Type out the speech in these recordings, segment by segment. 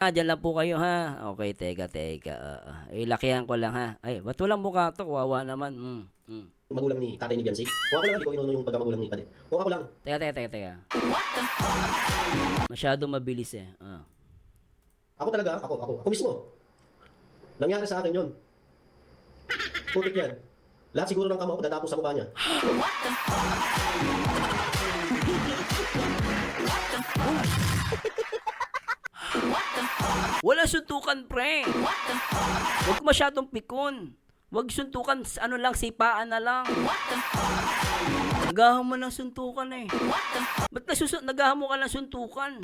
Diyan lang po kayo ha. Okay, teka, oo. Lakihan ko lang ha. Ay, ba't walang mukha 'to, kawawa naman, Magulang ni tatay ni Biancy. Kung ako lang, hindi ko inuno yung pagkamagulang ni Pade. Kung ako lang, Teka. Masyadong mabilis, eh, ako talaga, ako mismo. Nangyari sa akin yun. Putik yan. Lahat siguro ng kamao ko datapos sa mukha niya. Wala suntukan, pre. Huwag masyadong pikon. Huwag suntukan, ano lang, sipaan na lang. Nagahan mo ng suntukan, eh. Ba't nagahan mo ka ng suntukan?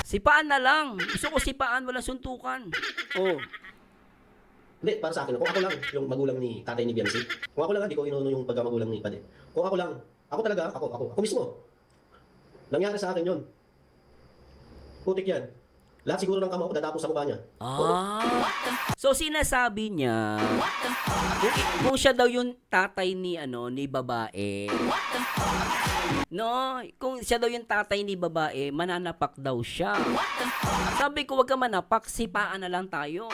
Sipaan na lang. Gusto ko sipaan, walang suntukan. Oh. Hindi, para sa akin, kung ako lang, yung magulang ni tatay ni Biancy. Kung ako lang, hindi ko inuno yung pagkamagulang ni Pade. Kung ako lang, ako talaga, ako mismo. Nangyari sa akin yun. Putik yan. Lahat siguro ng kamao ko datapos sa mukha niya. So sinasabi niya, kung siya daw yung tatay ni ni babae. No, kung siya daw yung tatay ni babae, mananapak daw siya. Sabi ko, wag ka manapak, sipaan na lang tayo.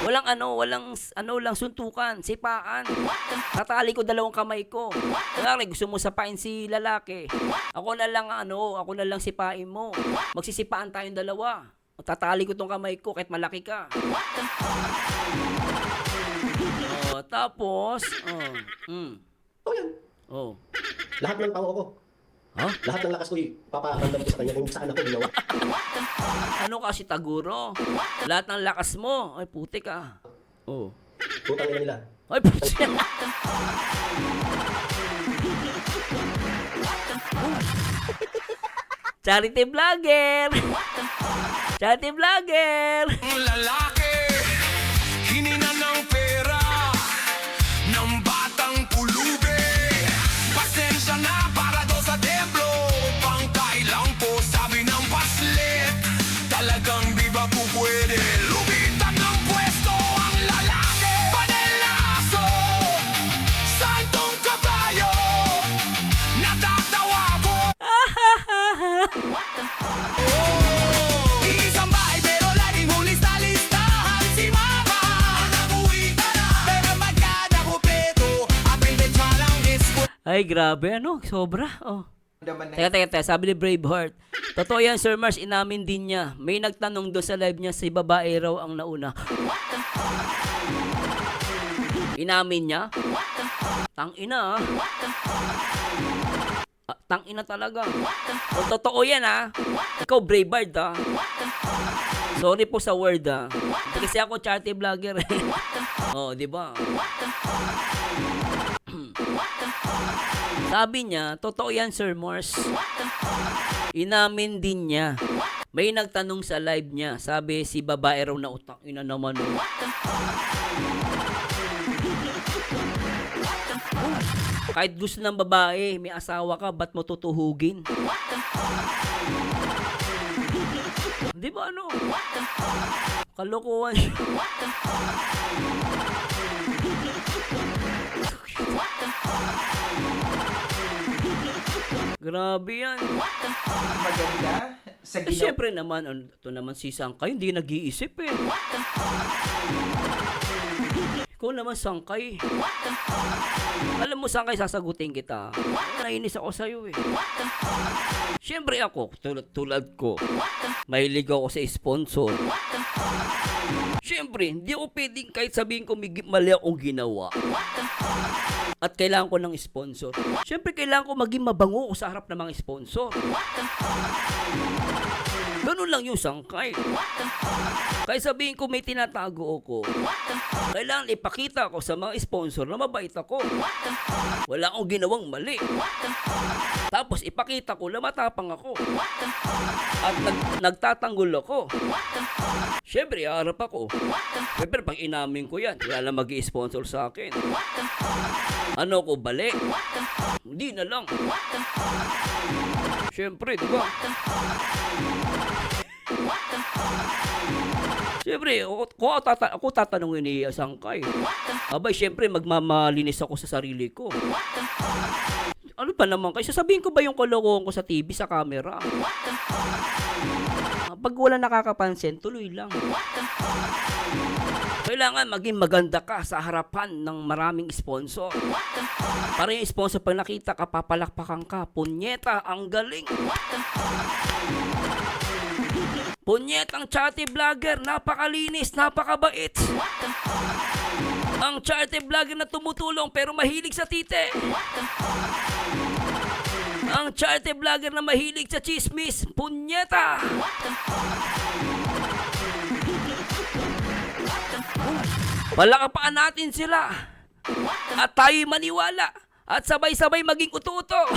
Walang lang suntukan, sipaan. Tatali ko dalawang kamay ko. Kaya gusto mo sapain si lalaki. Ako na lang sipain mo. Magsisipaan tayong dalawa. Tatali ko tong kamay ko kahit malaki ka. Tapos, Oh yan. Oh. Lahat ng pao ko. Huh? Lahat ng lakas ko ipaparamdam ko sa kanya kung saan ako ginawa. Ano kasi taguro? Lahat ng lakas mo. Ay, putik ah. Oh. Putang ina nila. Ay, putik. Charity vlogger. Charity vlogger. Lalaki, hininga ng pera ng batang pulubi. Pasensya na para do sa templo. Pangkailang po sabi ng paslit. Talagang di ba po pwede lumitan ng pwesto ang lalaki? Panelaso, santong kabayo, natatawa po. Isang bahay pero laging huli sa listahan. Si mama nabuhi ka na, pero magkada kumpleto. Appendage lang disco. Ay, grabe sobra. Oh. Teka, sabi ni Braveheart. Totoo yan, Sir Mars, inamin din niya. May nagtanong doon sa live niya, si babae raw ang nauna. Inamin niya? Tangina tangina talaga. Kung totoo yan ikaw Braveheart Sorry po sa word Hindi kasi ako charity vlogger Oh, di ba? Sabi niya, totoo yan, Sir Mars. Inamin din niya. May nagtanong sa live niya. Sabi, si babae raw na utang ina naman. Kahit gusto ng babae, may asawa ka, ba't mo tutuhugin? Di ba Kalokohan siya. Grabe yan. Maganda sa Siyempre naman, ito naman si Sangkay, hindi nag-iisip Ikaw naman, Sangkay. Alam mo, Sangkay, sasagutin kita. Nainis ako sa'yo Siyempre ako, tulad ko, mahilig ako sa sponsor. Siyempre, hindi ako pwedeng kahit sabihin ko mali akong ginawa. At kailangan ko ng sponsor. Siyempre, kailangan ko maging mabango sa harap ng mga sponsor. Ganun lang yung Sangkay. Kahit sabihin ko may tinatago ako, kailangan ipakita ko sa mga sponsor na mabait ako. Wala akong ginawang mali. Tapos ipakita ko na matapang ako. At nagtatanggol ako. Siyempre, harap ako. Siyempre, pag inamin ko yan, wala na mag-i-sponsor sa akin. Ano ko, bali? Hindi na lang. Siyempre, di ba? Siyempre, ako tatanungin ni Sangkay. Abay, siyempre, magmamalinis ako sa sarili ko. Ano pa naman kayo? Sasabihin ko ba yung kalokohan ko sa TV, sa camera? Pag wala nakakapansin, tuloy lang. Kailangan maging maganda ka sa harapan ng maraming sponsor. Para yung sponsor pag nakita ka, papalakpakan ka. Punyeta, ang galing. Punyetang charity vlogger, napakalinis, napakabait. Ang charity vlogger na tumutulong pero mahilig sa tite. Ang charity vlogger na mahilig sa chismis, punyeta. Palakapaan natin sila. At tayo'y maniwala. At sabay-sabay maging uto-uto.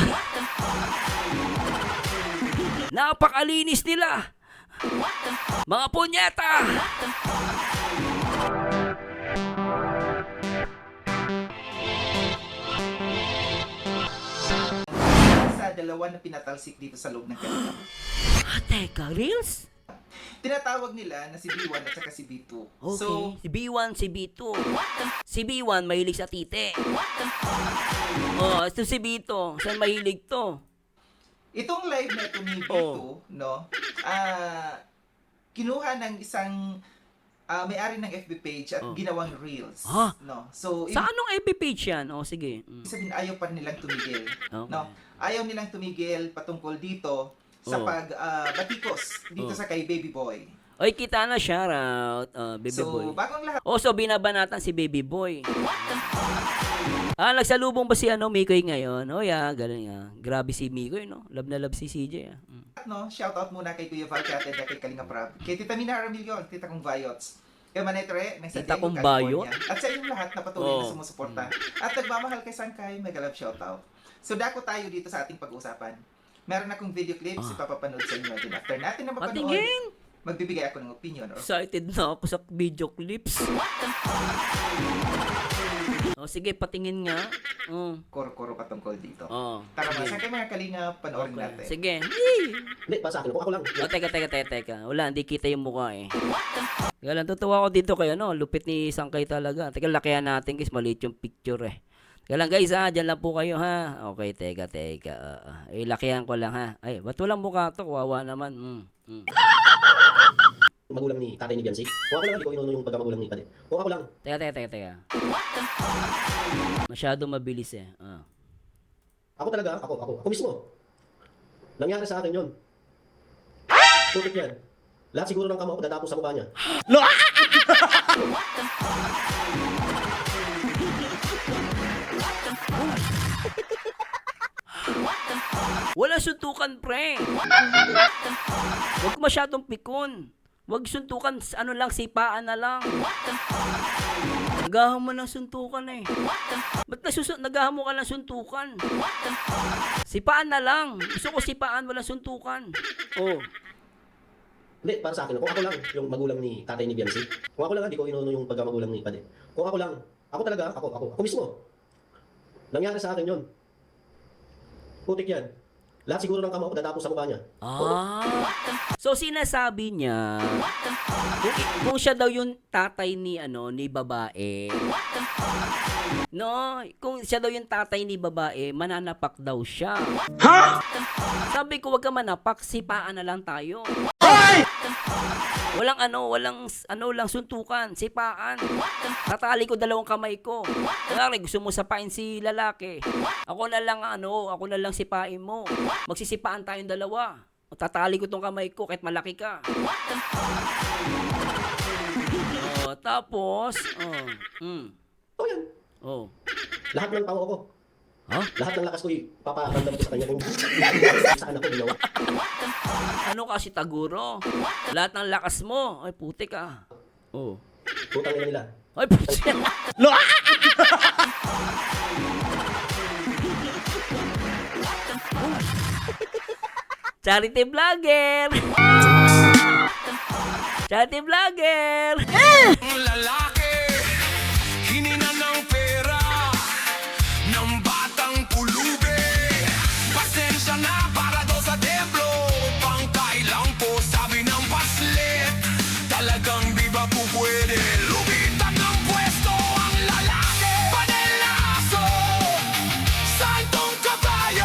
Napakalinis nila. Mga punyeta. Sa dalawa na pinatalsik dito sa loob ng kanila. Teka, Reels? Tinatawag nila na si B1 at saka si B2. Okay, So, si B1, si B2. Si B1 mahilig sa tite. Oh, ito si B2. Saan mahilig to? itong live na ito ni B2, no, kinuha ng isang may-ari ng FB page at ginawang Reels. Ah. No? So, Sa anong FB page yan? Oh, sige. sabihin, ayaw pa nilang tumigil. Okay. No? Ayaw nilang tumigil patungkol dito sa batikos dito sa kay Baby Boy. Oy, kita na siya, Baby So, Boy. bagong lahat. Oh, so binabanatan si Baby Boy. Nagsalubong ba si Mikoy ngayon? Oh, yeah, galing Grabe si Mikoy, no? Love na love si CJ, No, shout out muna kay Kuya Val Chatted at kay Kalinga Prab. Kay Tita Mina Aramilyon, Tita Kong Vayots. Kay Manetre, ng San Tita Diego, Kong California. Bayot? At sa inyong lahat na patuloy na sumusuporta. At nagmamahal kay Sankay, mega love shout out. So dako tayo dito sa ating pag-uusapan. Meron akong video clips, ipapapanood sa inyo. Then after natin na mapanood, Patingin! magbibigay ako ng opinion. Or Excited na ako sa video clips. Oh, sige, patingin nga. Oh. koro-koro patungkol dito. Oh. Tara mga, saan kayo mga Kalinga, panoorin natin. Sige. Hindi, para sa akin. Kung ako lang. Oh, teka. Wala, hindi kita yung mukha eh. Teka lang, tutuwa ko dito kayo, lupit ni Sangkay talaga. Teka, lakihan natin guys, maliit yung picture eh. Teka lang guys dyan lang po kayo ha. Okay, teka. Lakihan ko lang ha. Ay, ba't walang mukha to? Kawawa naman. Magulang ni tatay ni Biancy. Kung ako lang, hindi ko inuno yung pagkamagulang ni Pade. Kung ako lang, Teka. Masyado mabilis eh. ako talaga, ako mismo. Nangyari sa akin yun. Putik yan. Lahat siguro ng kamao ko datapos sa mukha niya. Wala suntukan, pre. Huwag masyadong pikon. Huwag suntukan, sipaan na lang. Nagahan mo ng suntukan eh. Ba't nagahan mo ka ng suntukan? Sipaan na lang. Gusto ko sipaan, wala suntukan. Oh. Hindi, para sa akin. Kung ako lang, yung magulang ni tatay ni Biancy. Kung ako lang, hindi ko inuno yung pagkamagulang ni Pade. Kung ako lang, ako talaga, ako mismo. Nangyari sa akin yun. Putik yan. Lahat siguro ng kamao ko datapos sa mukha niya. So sinasabi niya, kung siya daw yung tatay ni ni babae. No, kung siya daw yung tatay ni babae, mananapak daw siya. Sabi ko, wag ka manapak, sipaan na lang tayo. Walang lang suntukan, sipaan. Tatali ko dalawang kamay ko. Kaya gusto mo sapain si lalaki. Ako na lang sipain mo. Magsisipaan tayong dalawa. Tatali ko tong kamay ko kahit malaki ka. Tapos, Oh, yan. Lahat ng tao ko. Lahat ng lakas ko ipaparamdam ko sa kanya kung saan ako ginawa. ano kasi taguro? Lahat ng lakas mo. Ay, putik ah. Putang ina nila. Ay, putik. Charity vlogger! Charity vlogger! Ang lalaki, hinina ng pera ng batang pulubi. Pasensya na para daw sa templo, pangkailang po sabi ng paslit. Talagang di ba po pwede lumitan ng pwesto ang lalaki? Panelaso, santong kabayo.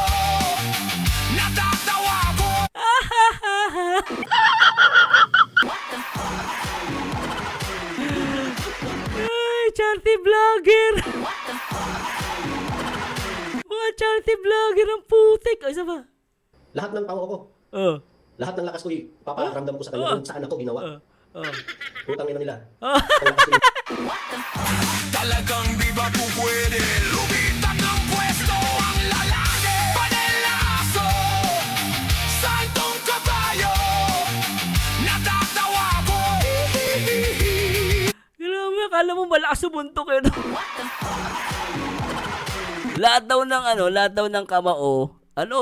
charity vlogger. Mga charity vlogger ang putik. Ay, isa ba? Lahat ng tao ko, Oh. lahat ng lakas ko ipaparamdam ko sa kanya kung saan ako ginawa. Oh. Putang ina nila. Oh. Ang lakas ko Talagang di ba po pwede lumitan ng pwesto ang lalaki? Panelaso, santong kabayo, natatawa ko. Grabe, akala mo malakas sumuntok eh, no? Lahat daw ng kamao,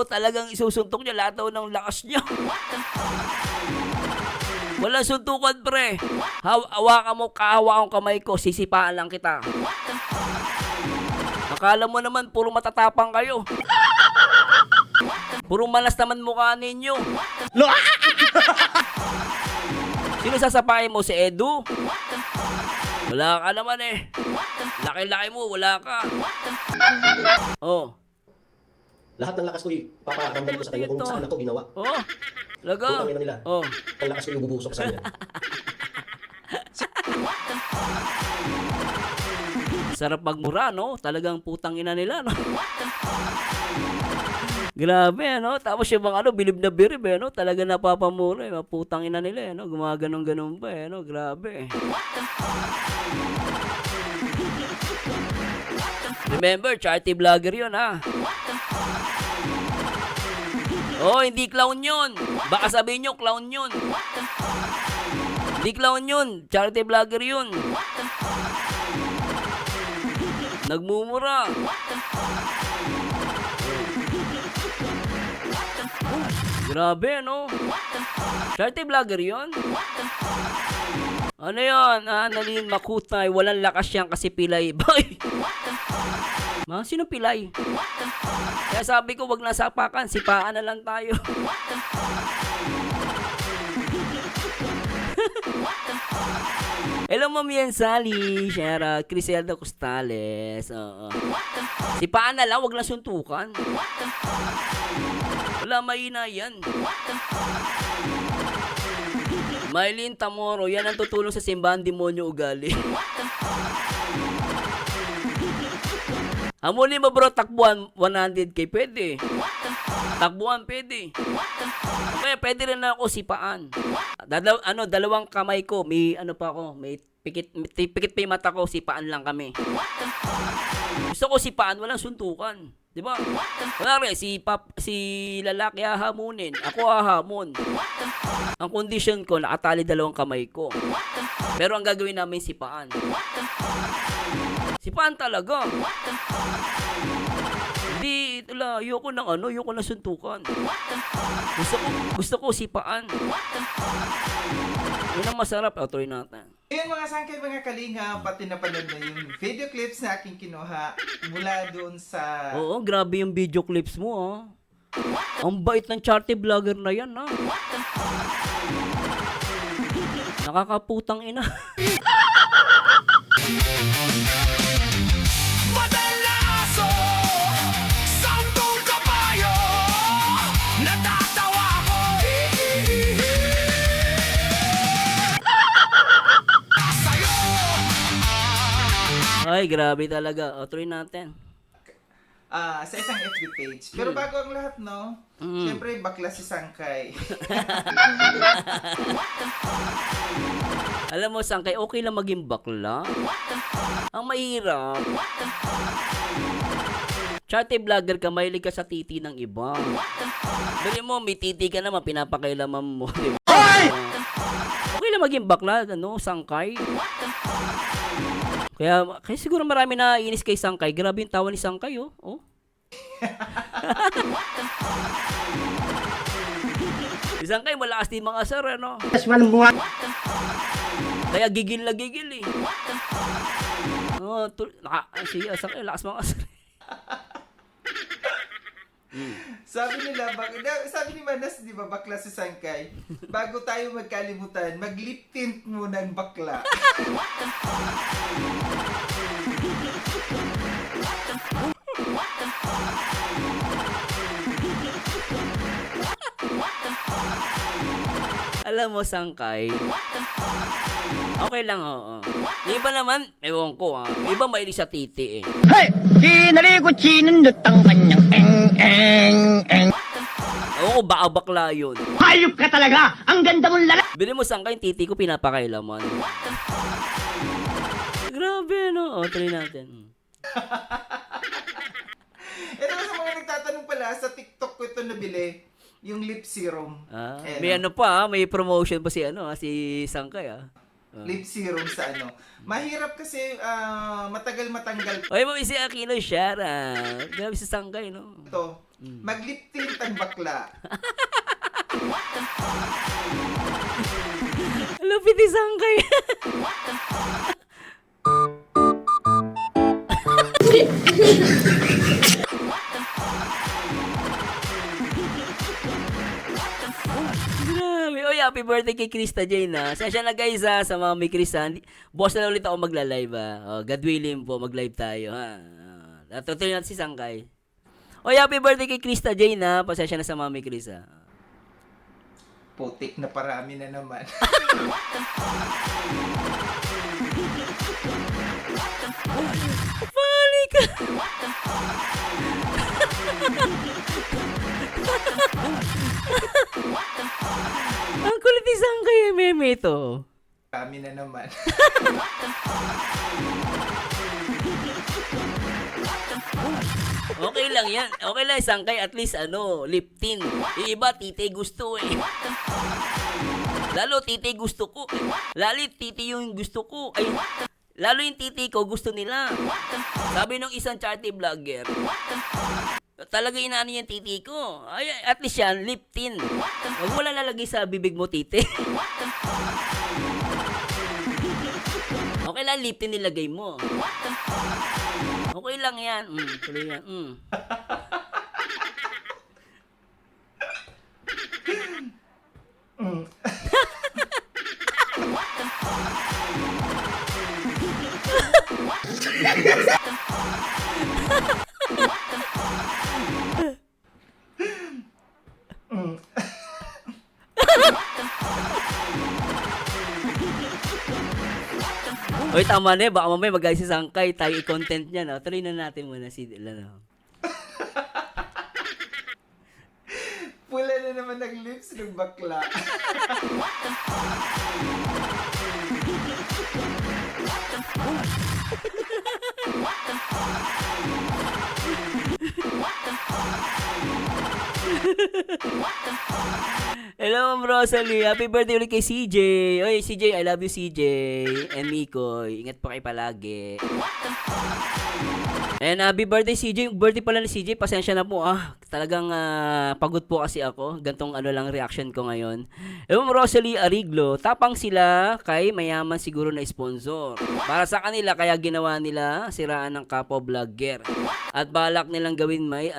talagang isusuntok niya, lahat daw ng lakas niya. Walang suntukan, pre. Hawakan mo, kahawakan kamay ko, sisipaan lang kita. Akala mo naman, puro matatapang kayo. Puro malas naman mukha ninyo. Sino sasapain mo? Si Edu? Wala ka naman eh. Laki-laki mo, wala ka. Oh. Lahat ng lakas ko ipaparamdam ko sa kanya kung saan ako ginawa. Oh. Talaga. Putang ina nila. Oh. Ang lakas ko ibubusok sa kanya. Sarap magmura, no? Talagang putang ina nila, no? Grabe, no? Tapos yung mga bilib na birib, no? Talaga napapamura, mga putang ina nila, no? Gumaganon-ganon pa, no? Grabe. Remember, charity vlogger yun, ha? Oh, hindi clown yun. Baka sabihin nyo, clown yun. Hindi clown yun. Charity vlogger yun. Nagmumura. Grabe, no? Charity vlogger yun? Ano yun? Nalin Makutay. Walang lakas yan kasi pilay. Boy! Sino pilay? Kaya sabi ko, wag na sapakan. Sipaan na lang tayo. Hello, Ma'am Yan Sally. Shara, Criselda Costales. Sipaan na lang, wag na suntukan. Wala, mahina yan. Maylin Tamoro, yan ang tutulong sa simbahan demonyo ugali. Hamuli mo bro, takbuhan 100k, pwede. Takbuhan, pwede. Okay, pwede rin na ako sipaan. Dalawang kamay ko, may pa ako, may pikit pa yung mata ko, sipaan lang kami. Gusto ko sipaan, walang suntukan. Di ba? Wala rin, si lalaki hahamunin, ako hahamon. Ang condition ko, nakatali dalawang kamay ko. Pero ang gagawin namin, sipaan. Sipaan talaga. Hindi, ayoko ng suntukan. Gusto ko sipaan. Yun ang masarap. Try natin. Ayun mga sangkay, mga kalinga, pati napanood na yung video clips na aking kinuha mula doon sa... Oo, grabe yung video clips mo, ha. Ang bait ng charity vlogger na yan, ha. Nakakaputang ina. Madalaso, santong kabayo, natatawa ko. Sa'yo. Ay, grabe talaga. Try natin. Sa isang FB page. Pero bago ang lahat, no? Siyempre, bakla si Sangkay. Alam mo, Sangkay, okay lang maging bakla. Ang mahirap. Charity vlogger ka, mahilig ka sa titi ng iba. Dali mo, may titi ka naman, pinapakailaman mo. Diba? Okay lang maging bakla, Sangkay. Kaya siguro marami na inis kay Sangkay. Grabe yung tawa ni Sangkay, oh. Si Sangkay, malakas din mga asar, ano? Kaya gigil na gigil, eh. Sige, Sangkay, lakas mga asar. Sabi ni Manas, di ba, bakla si Sangkay, bago tayo magkalimutan, mag-lip tint muna ng bakla. Alam mo, Sangkay, okay lang, oo. Yung iba naman, ewan ko iba mahilig sa titi eh. Hey! Kinalikot sinundot ang kanyang eng. Oo, baka bakla yun. Hayop ka talaga! Ang ganda mong lalaki! Bili mo, Sangkay, yung titi ko pinapakailaman. Grabe, no? O, tuloy natin. Ito sa mga nagtatanong pala, sa TikTok ko ito nabili, yung lip serum. Ayan, May ano pa, may promotion pa si Sangkay Lip serum sa ano. Mahirap kasi matagal matanggal Oy, mo si Aquino, shout out. Grabe si Sangkay, no? ito. Mag-lip tint ang bakla. Lupit ni Sangkay. Grabe. Oy, happy birthday kay Krista Jane Sasya na guys sa mga may Krista. Boss na ulit ako magla-live Oh, God willing po, mag-live tayo Natutuloy natin si Sangkay. Oy, happy birthday kay Krista Jane Pasensya na sa mga may Krista. Putik na parami na naman. Funny ka. Ang kulit ni Sangkay meme to. Parami na naman. Okay lang yan. Okay lang Sangkay, at least lip tint. Yung iba titi gusto eh. Lalo titi gusto ko. Lalo titi yung gusto ko. Ay, lalo yung titi ko gusto nila. Sabi nung isang charity vlogger, talaga inaano yung titi ko. Ay, at least yan, lip tint. Huwag mo lang lalagay sa bibig mo titi. Okay lang, lip tint nilagay mo. Okay lang yan. Tuloy yan. Hoy, tama na baka mamaya mag-ayos si Sangkay, tayo i-content niya, no? Tuloy na natin muna si Pula na naman ng lips ng bakla. Hello, Ma'am Rosalie. Happy birthday ulit kay CJ. Oy, CJ, I love you, CJ. And Mikoy. Ingat po kayo palagi. And happy birthday, CJ. Yung birthday pala ni CJ, pasensya na po. Talagang pagod po kasi ako. Gantong lang reaction ko ngayon. Hello, Ma'am Rosalie Ariglo. Tapang sila kay mayaman siguro na sponsor. Para sa kanila, kaya ginawa nila siraan ng kapwa vlogger. At balak nilang gawin may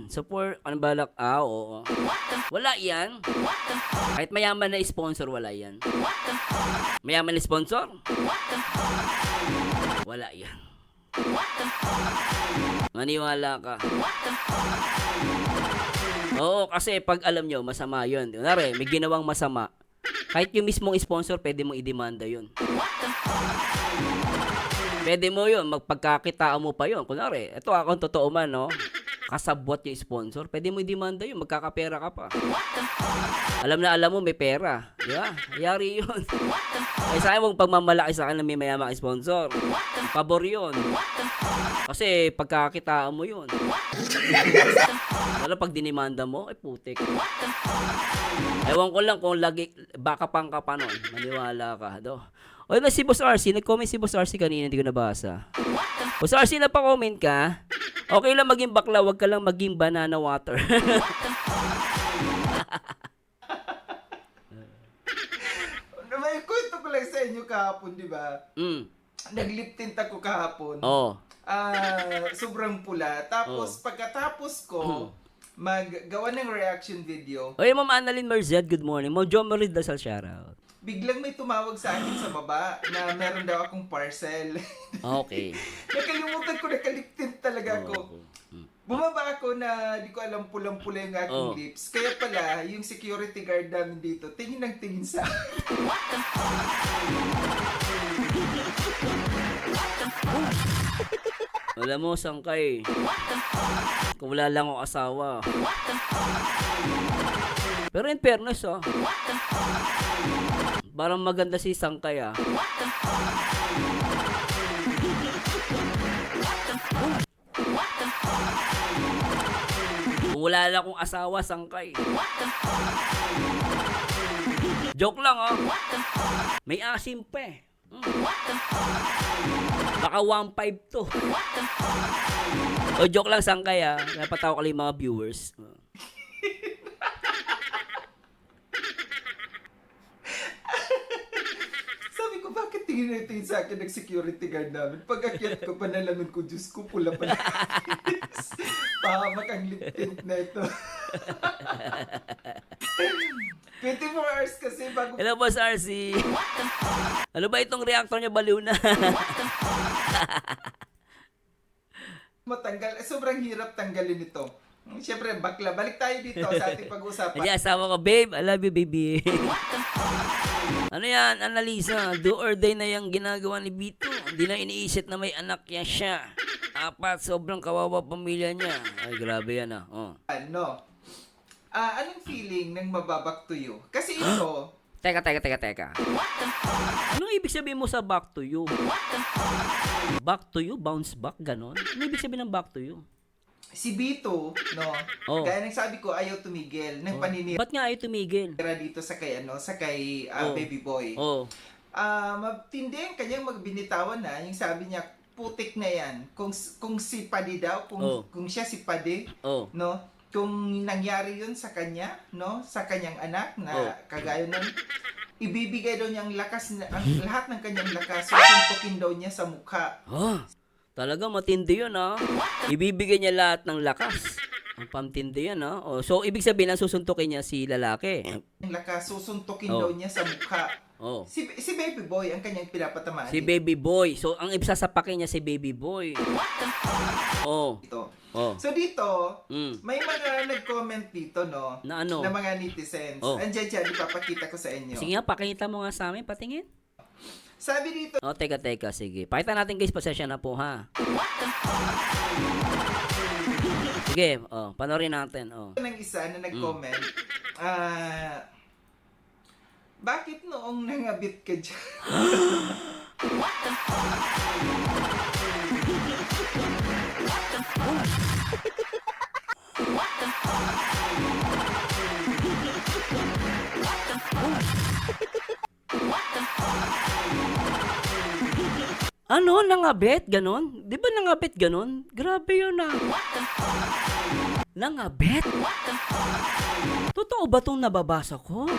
support. Ano balak? Oo. Wala yan. Kahit mayaman na sponsor, wala yan. Mayaman na sponsor? Wala yan. Maniwala ka. Oo, kasi pag alam nyo, masama yun. Kunwari, may ginawang masama. Kahit yung mismong sponsor, pwede mong idemanda yun. Pwede mo yun, magpagkakitaan mo pa yun. Kunwari, ito akong totoo man, no? Kasabwat yung sponsor, pwede mo i-demanda yun, magkakapera ka pa. Alam mo, may pera. Di ba? Yari yun. Kaya sa akin, mong pagmamalaki sa akin na may mayamang sponsor. Pabor yun. Kasi pagkakitaan mo yun. Lalo pag dinimanda mo, ay putik. Ewan ko lang kung baka pang ka pa nun. Maniwala ka. O na si Boss RC, nag-comment si Boss RC kanina, hindi ko nabasa. Boss RC, napa-comment ka? Okay lang maging bakla, wag ka lang maging banana water. May kwento ko lang sa inyo kahapon, di ba? Nag-lip tint ako kahapon. Oo. Sobrang pula. Tapos, pagkatapos ko, maggawa ng reaction video, Oy, Ma'am Annalyn Marzed, good morning. Ma'am Jo Marie Dasal, shoutout. biglang may tumawag sa akin sa baba na meron daw akong parcel. Okay. Nakalimutan ko, nakalip tint talaga ako. Bumaba ako na di ko alam pulang-pula yung aking Oh. lips. Kaya pala, yung security guard namin dito, tingin ng tingin sa Alam mo, Sangkay, kung wala lang akong asawa. Pero in fairness, parang maganda si Sangkay, Kung wala lang akong asawa, Sangkay. Joke lang, May asim pa, Baka 1.5 to. O joke lang, Sangkay, napatawa ko lang yung mga viewers. Sabi ko, bakit tingin na tingin sa akin ng security guard namin? Pag akyat ko, panalaman ko, Diyos ko, pula pala. Pahamak ang lip tint na ito. 24 hours kasi bago Hello, Boss RC. Ano ba itong reactor niya, baliw na? matanggal. Sobrang hirap tanggalin ito. Siyempre, bakla. Balik tayo dito sa ating pag-uusapan. Hindi, asawa ko, babe, I love you, baby. Ano yan, Annalisa? Do or die na yung ginagawa ni Bito. Hindi na iniisip na may anak yan siya. Apat, sobrang kawawa pamilya niya. Ay, grabe yan, Ano? Anong feeling ng mababak to you? Kasi ito, Teka. Anong ibig sabihin mo sa back to you? Back to you? Bounce back? Ganon? Ano ibig sabihin ng back to you? si Bito, no? Oh. Gaya ng sabi ko, ayaw tumigil ng paninira Ba't nga ayaw tumigil? dito sa kay, sa kay Oh. Baby Boy. Oh. Matindi ang kanyang magbinitawan na, yung sabi niya, putik na yan. Kung si Padi daw, Oh. kung siya si Padi, Oh. no? Kung nangyari yun sa kanya, no? Sa kanyang anak na Oh. kagaya nun, ibibigay daw niya ang lakas, lahat ng kanyang lakas, susuntukin daw niya sa mukha. Talaga matindi yun, Ibibigay niya lahat ng lakas. Ang pamtindi yan, so, ibig sabihin na susuntukin niya si lalaki. Ang lakas, susuntukin Oh. daw niya sa mukha. Oh. Si Baby Boy ang kanyang pinapatamaan. Si Baby Boy. So, ang ibsasapakin niya si Baby Boy. Oh. Dito. Oh. So dito, Mm. may mga nag-comment dito, no? Na ano? Na mga netizens. Oh. Andiyan dyan, ipapakita ko sa inyo. Sige nga, pakita mo nga sa amin, patingin. Sabi dito, Oh, teka, sige. Pakita natin guys, pasensya na po, ha. Sige, panoorin natin, ng isa na nag-comment, bakit noong nangabit ka dyan? Ano, nangabit? Ganon? Di ba nangabit ganon? Grabe yun, Nangabit? Totoo ba itong nababasa ko?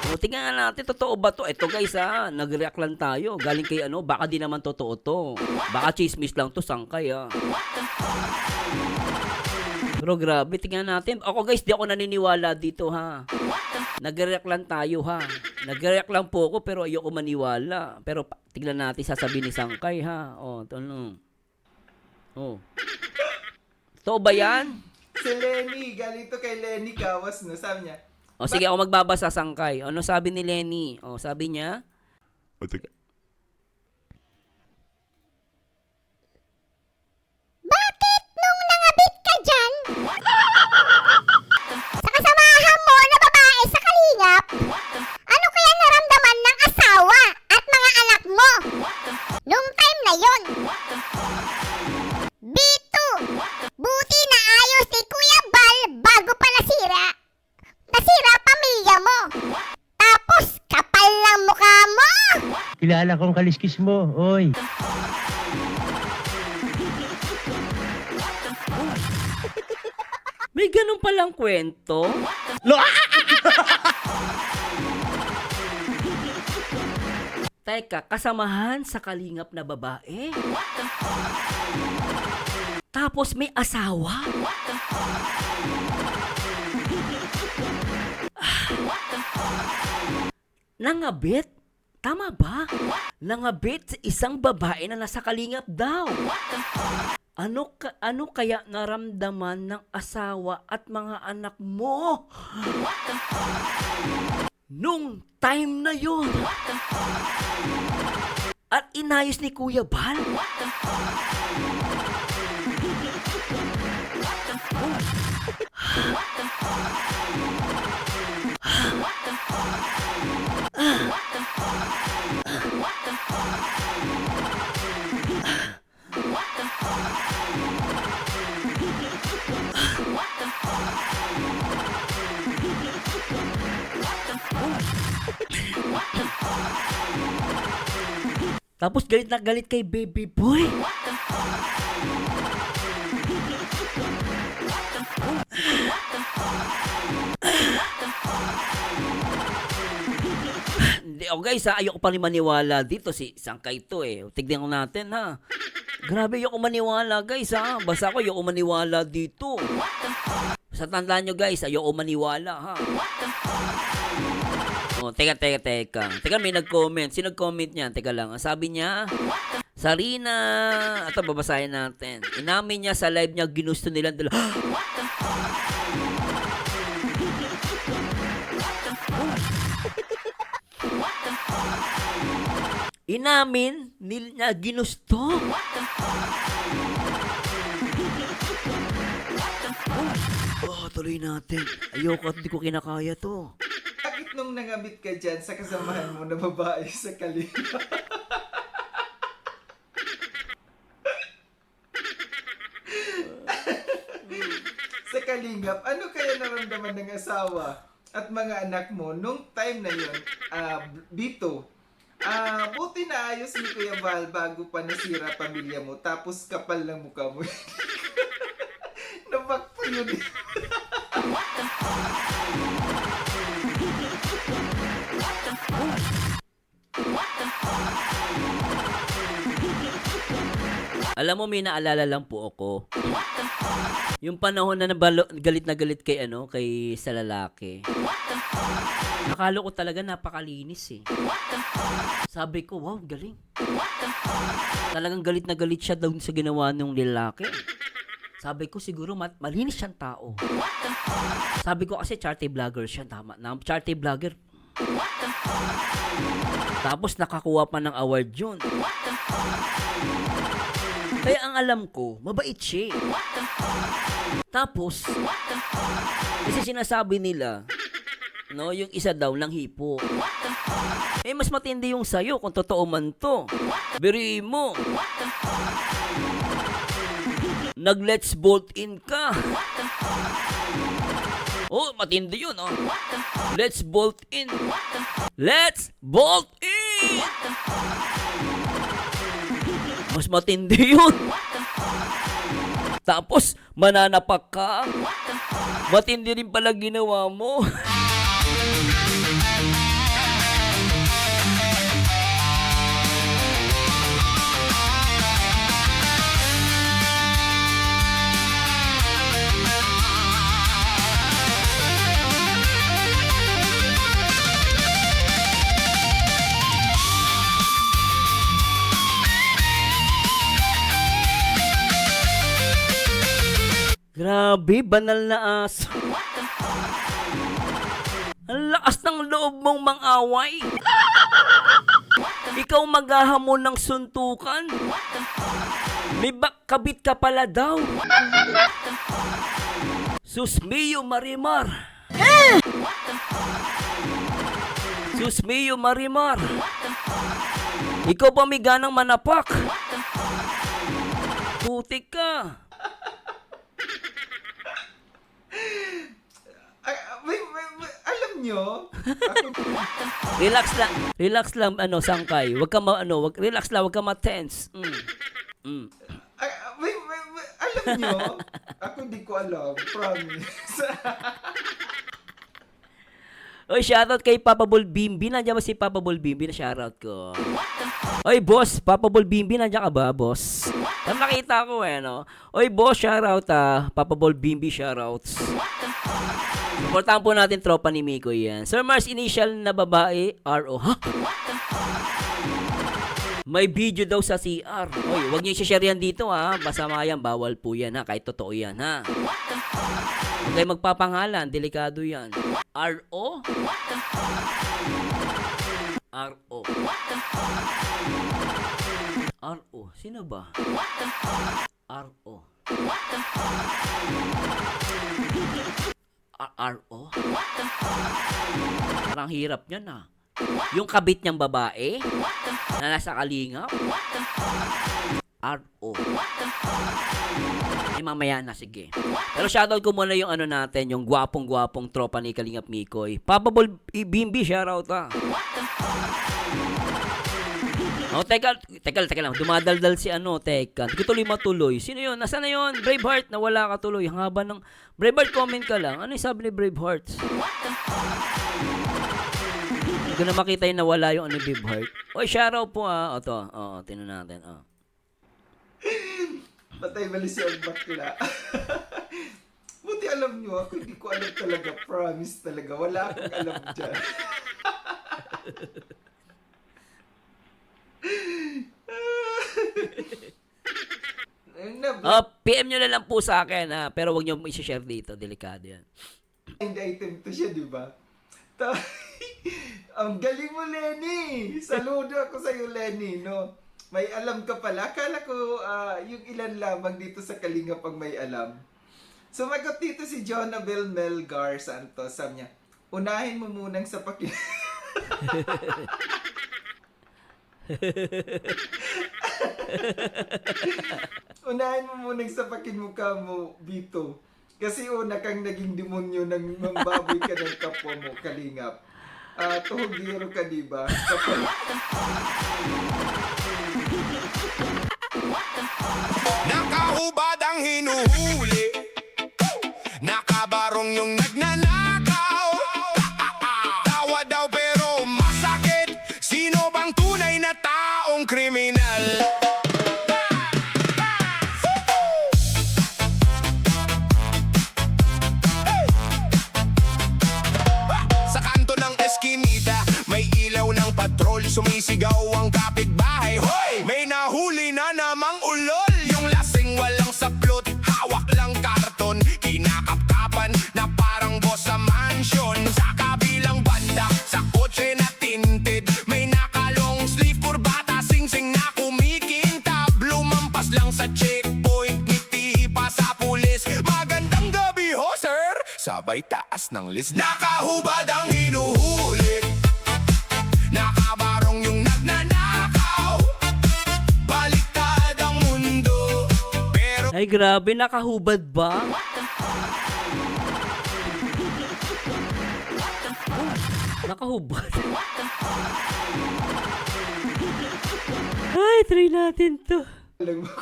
O, tingnan nga natin, totoo ba to? Ito guys, nag-react lang tayo. Galing kay baka di naman totoo to. Baka chismis lang to, Sangkay, Pero grabe, tingnan natin. Ako guys, di ako naniniwala dito, ha. Nag-react lang tayo, ha. Nag-react lang po ako, pero ayoko maniwala. Pero tingnan natin sasabihin ni Sangkay, ha. Tanong. Totoo ba yan? Si Lenny, galing to kay Lenny Kawas, no? Sabi niya, Sige, ako magbabasa, Sangkay. Ano sabi ni Lenny? Sabi niya, Bakit nung nangabit ka dyan? Sa kasamahan mo na babae sa kalingap, ano kaya naramdaman ng asawa at mga anak mo? Nung time na yon. Bito, buti na ayos ni Kuya Bal bago pa nasira pamilya mo. Tapos kapal lang mukha mo. Kilala kong kaliskis mo, oy. may ganun palang kwento? Teka, kasamahan sa kalingap na babae? Tapos may asawa? Nangabit? Tama ba? Nangabit sa isang babae na nasa kalingap daw. Ano kaya naramdaman ng asawa at mga anak mo? Nung time na yon. At inayos ni Kuya Bal. Tapos galit na galit kay baby boy. Hindi, guys ayoko pa rin maniwala dito si Sangkay to Tignan ko natin ha. Grabe ayoko maniwala guys ha. Basta ako ayoko maniwala dito. Sa tandaan nyo guys, ayoko maniwala ha. Oh, teka. Teka, may nag-comment. Sino nag-comment niyan? Teka lang. Ang sabi niya, Sarina. Ito, babasahin natin. Inamin niya sa live niya, ginusto nilang dalawa. Inamin niya ginusto. Oh, tuloy natin. Ayoko at di ko kinakaya to. Bakit nung nangabit ka dyan sa kasamahan mo na babae sa kalingap? Sa kalingap, ano kaya naramdaman ng asawa at mga anak mo nung time na yun, dito? Buti na ayos ni Kuya Val bago pa nasira pamilya mo, tapos kapal ng mukha mo. Nabakto yun. Alam mo, may naalala lang po ako. Yung panahon na galit na galit kay kay sa lalaki. Akala ko talaga napakalinis Sabi ko, wow, galing. Talagang galit na galit siya daw sa ginawa ng lalaki. Sabi ko, siguro malinis siyang tao. Sabi ko kasi charity vlogger siya, tama na. Charity vlogger. Tapos nakakuha pa ng award yun. Kaya ang alam ko, mabait siya. Tapos, kasi sinasabi nila, yung isa daw lang hipo. Mas matindi yung sayo kung totoo man to. Biriin mo. Nag-let's bolt in ka. Oh, matindi yun, Let's bolt in. Let's bolt in! Mas matindi yun. Tapos, mananapak ka. Matindi rin pala ginawa mo. Grabe, banal na aso. Ang lakas ng loob mong mang-away. Ikaw maghahamon ng suntukan. May kabit ka pala daw. Sus mio Marimar. Sus mio Marimar. Ikaw pa may ganang manapak. Putik ka. Alam nyo, Relax lang, Sangkay. Wag ka relax lang, wag ka ma-tense. alam nyo, ako di ko alam, promise. Oy, shoutout kay Papa Bol Bimbi. Nandiyan ba si Papa Bol Bimbi na shoutout ko? Oy, boss, Papa Bol Bimbi, nandiyan ka ba, boss? Ang nakita ko no. Oy, boss, shoutout Papa Ball Bimbi, shoutouts. Supportahan po natin tropa ni Miko yan. Sir Mars, initial na babae, RO. Ha? May video daw sa CR. Oy, huwag niyo i-share yan dito ha. Masama yan, bawal po yan ha. Kahit totoo yan ha. Huwag kayo magpapangalan, delikado yan. RO? RO. RO. Sino ba? RO. RO? Parang hirap niyan ah. Yung kabit niyang babae na nasa kalingap. RO. Eh, mamaya na, sige. Pero shoutout ko muna yung natin, yung gwapong-gwapong tropa ni Kalingap Mikoy. Papa Ball Bimbi, shoutout Oh, teka lang. Dumadaldal si teka. Hindi ko tuloy matuloy. Sino yun? Nasaan na yun? Braveheart, nawala ka tuloy. Ang haba ng... Braveheart, comment ka lang. Ano yung sabi ni Braveheart? Hindi ko na makita yung nawala yung Braveheart. Oy, shoutout po Ito. Tinan natin. Patay malis yung bakla. Buti alam nyo, ako hindi ko alam talaga. Promise talaga. Wala akong alam dyan. PM nyo na lang po sa akin pero wag nyo i-share dito, delikado yan. Blind item to siya, di ba? Ang galing mo, Lenny! Saludo ako sa'yo, Lenny, no? May alam ka pala. Akala ko yung ilan lamang dito sa Kalinga pang may alam. Sumagot dito si Jonabel Melgar Santos. Sabi niya, unahin mo munang sa unahin mo munang sapakin mukha mo, Bito. Kasi una kang naging demonyo ng mambaboy ka ng kapwa mo, Kalingap. Tuhugiro ka, diba? Nakahubad ang hinuhuli, nakabarong yung nagnanakaw. Tawa daw pero masakit, sino bang tunay na taong kriminal? Sa kanto ng eskinita, may ilaw ng patrol, sumisigaw ang kapitbahay. Hoy! May nahuli na namang ulol, yung lasing walang saplot, hawak lang karton, kinakapkapan na parang boss sa mansion. Sa kabilang banda, sa kotse na tinted, may nakalong sleeve, kurbata, singsing na kumikintab, lumampas lang sa checkpoint, ngiti pa sa pulis. Magandang gabi ho, sir! Sabay taas ng list. Nakahubad ang hinuhuli, nakabarong yung nagnanakaw, baliktad ang mundo, pero Ay, grabe, nakahubad ba? Nakahubad. Ay, try natin to. Alam mo ko.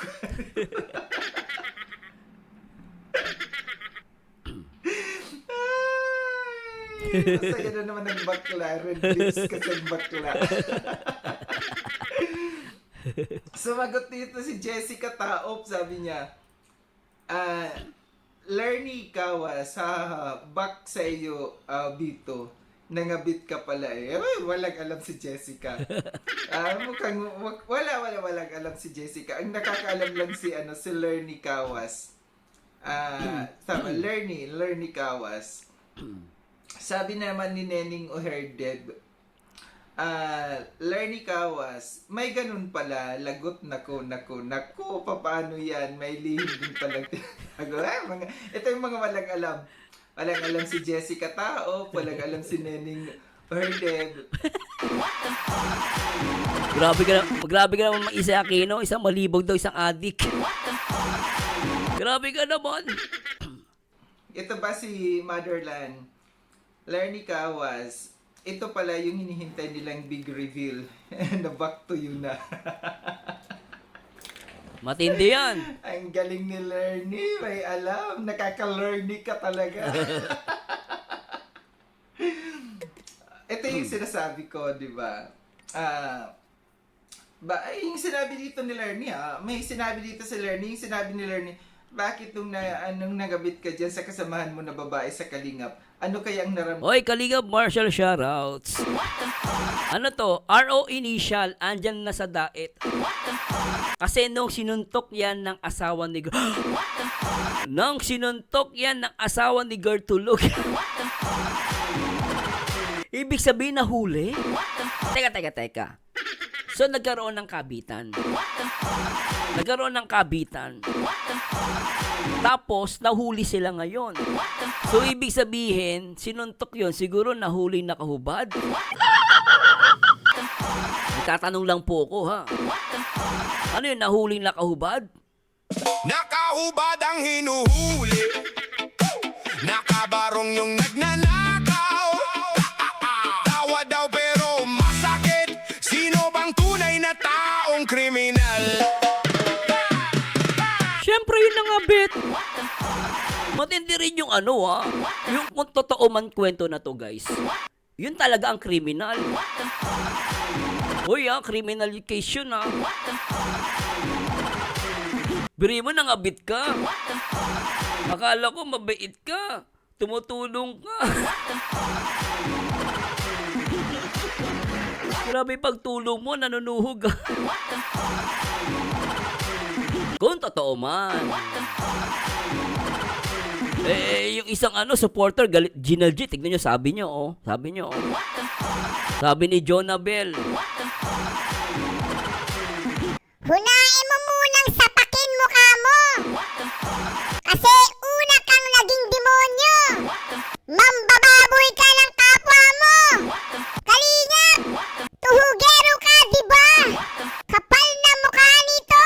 Masaya na naman ang bakla. Red lips kasi ang bakla. Sumagot dito si Jessica Taop. Sabi niya, Lerny Kawas, back sa iyo, Bito. Nangabit ka pala eh. Ay, walang alam si Jessica. Mukhang, walang alam si Jessica. Ang nakakaalam lang si Lerny Kawas. Tama, Lerny Kawas. Sabi naman ni Neneng Oherdeb, Lerny Kawas, may ganun pala, lagot nako, paano yan? May lihim din pala. Ito yung mga walang alam. Walang alam si Jessica Tao, walang alam si Neneng Oherdeb. Grabe ka naman mag-isa Aquino, isang malibog daw, isang adik. Grabe ka naman. Ito ba si Motherland? Lerny Kawas, ito pala yung hinihintay nilang big reveal na back to you na. Matindi yan. Ang galing ni Lerny, may alam. Nakaka-Lerny ka talaga. Ito yung sinasabi ko, di ba? Yung sinabi dito ni Lerny, may sinabi dito si Lerny, yung sinabi ni Lerny, bakit nung nagabit ka dyan sa kasamahan mo na babae sa Kalingap, ano kaya ang naramdaman Hoy, Kalingap Marshall shoutouts. Ano to? RO initial, andyan na sa daet. Kasi nung sinuntok yan ng asawa ni nang sinuntok yan ng asawa ni Gertulog. Ibig sabihin na huli? Teka. So nagkaroon ng kabitan. Tapos nahuli sila ngayon. So ibig sabihin, sinuntok yon siguro nahuli nakahubad. Nagtatanong lang po ako ha. Ano yun, nahuling nakahubad? Nakahubad ang hinuhuli, nakabarong yung nagnanakaw. Tawa daw pero masakit, sino bang tunay na taong kriminal? Siyempre yun na nga, bet. Matindi rin yung ano ha. Yung kung totoo man kwento na to guys. Yun talaga ang kriminal. Uy criminal case yun ha. Biri mo nangabit ka. Akala ko mabait ka. Tumutulong ka. Grabe pagtulong mo, nanunuhog. Kung totoo man. Yung isang supporter, Gina G, tignan nyo, sabi nyo. Sabi ni Jonabel. Hunain mo munang sapakin mukha mo. Kasi una kang naging demonyo. Mambababoy ka ng kapwa mo. Kalingap, tuhugero ka, diba? Kapal na mukha nito.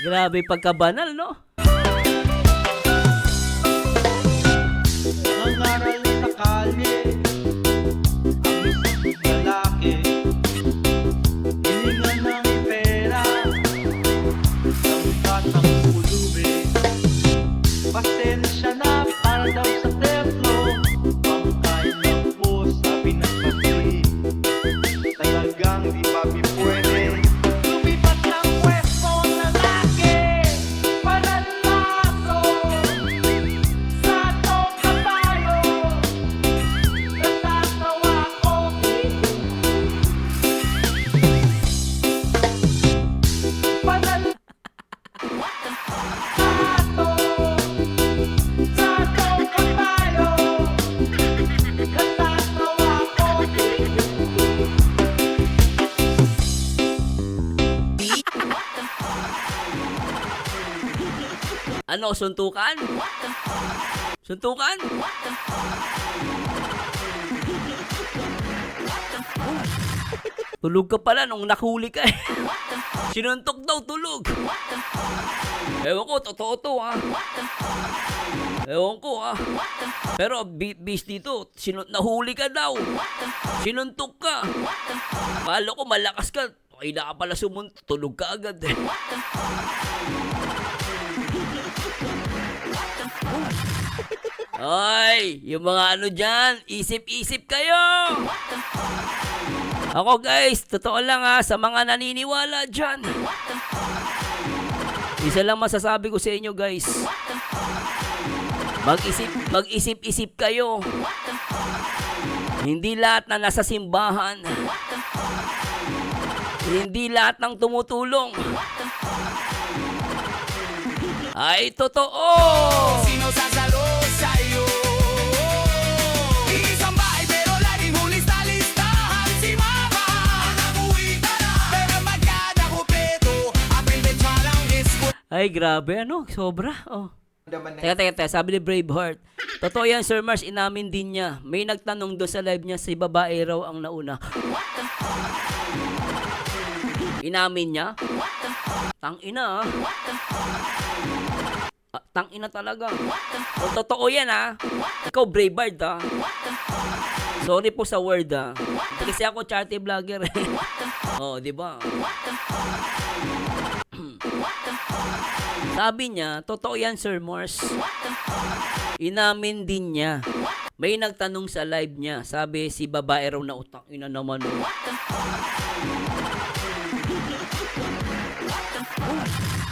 Grabe pagkabanal, no? Nangaral sa kalye ang isang lalaki, hininga ng pera ng batang pulubi. Pasensya na para daw sa templo, pangkain lang po sabi ng pati. Talagang di pa pwede lumipat ng pwesto ng lalaki. Pananlaso sa tong kabayo, natatawa ko. Pananlaso sa tong kabayo, natatawa ko. Ano, suntukan? Suntukan? Tulog ka pala nung nakuli ka eh. Sinuntok daw, tulog. Ewan ko, totoo to ha. Ewan ko ha. Pero bis dito, nahuli ka daw. Sinuntok ka. Kala ko malakas ka. Kaya ka pala tulog ka agad eh. Ay, yung mga dyan, isip-isip kayo. Ako guys, totoo lang sa mga naniniwala dyan. Isa lang masasabi ko sa inyo guys. Mag-isip-isip kayo. Hindi lahat na nasa simbahan. Hindi lahat ng tumutulong ay totoo. Sino sasalo sa'yo? Isang bahay pero laging huli sa listahan. Si Mama nanguwi na pero magkada kupeto. Ang pinbet parang isko. Ay grabe sobra naramdaman ng Teka, sabi ni Braveheart. Totoo yan, Sir Mars, inamin din niya. May nagtanong doon sa live niya, si babae raw ang nauna. Inamin niya? Tangina, ah. Tangina talaga. Kung totoo yan, ah. Ikaw, Braveheart, ah. Sorry po sa word, ah. Hindi kasi ako charity vlogger, eh. Oh, di ba? Sabi niya, totoo yan, Sir Mars. Inamin din niya. May nagtanong sa live niya. Sabi, si babae raw na utang ina naman. Oh.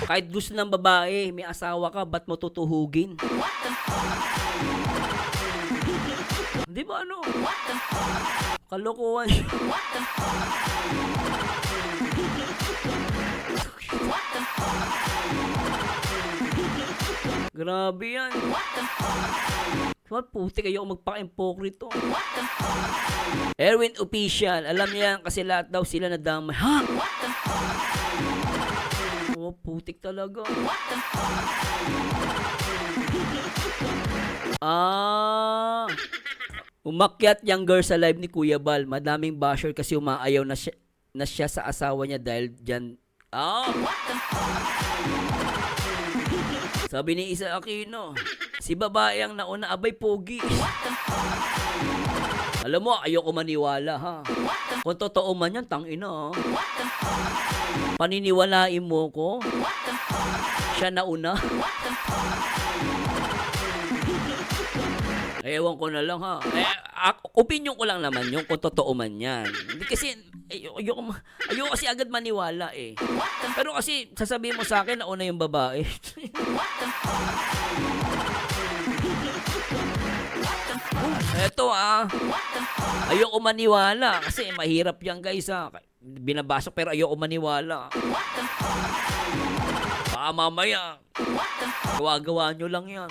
Kahit gusto ng babae, may asawa ka, ba't mo tutuhugin? Di ba ano? Kalokohan. Grabe yan. What puti kayo magpaka-impokrito. Erwin Official, alam niya yan kasi lahat daw sila nadamay. Ha? Oh, putik talaga. Umakyat yung girl sa live ni Kuya Bal. Madaming basher kasi umaayaw na siya sa asawa niya dahil dyan. Sabi ni Isa Aquino, si babae ang nauna, abay pogi. Alam mo, ayoko maniwala, ha. Kung totoo man yan, tangina, ha. Paniniwalain mo ko? Siya nauna? Ewan ko na lang, ha. Opinion ko lang naman yung kung totoo man yan. Hindi kasi, ayoko kasi agad maniwala, eh. Pero kasi, sasabihin mo sa akin, nauna yung babae. Eto, ayoko maniwala kasi mahirap yan, guys, ha. Binabasa pero ayoko maniwala. Baka mamaya gawa-gawa nyo lang yan.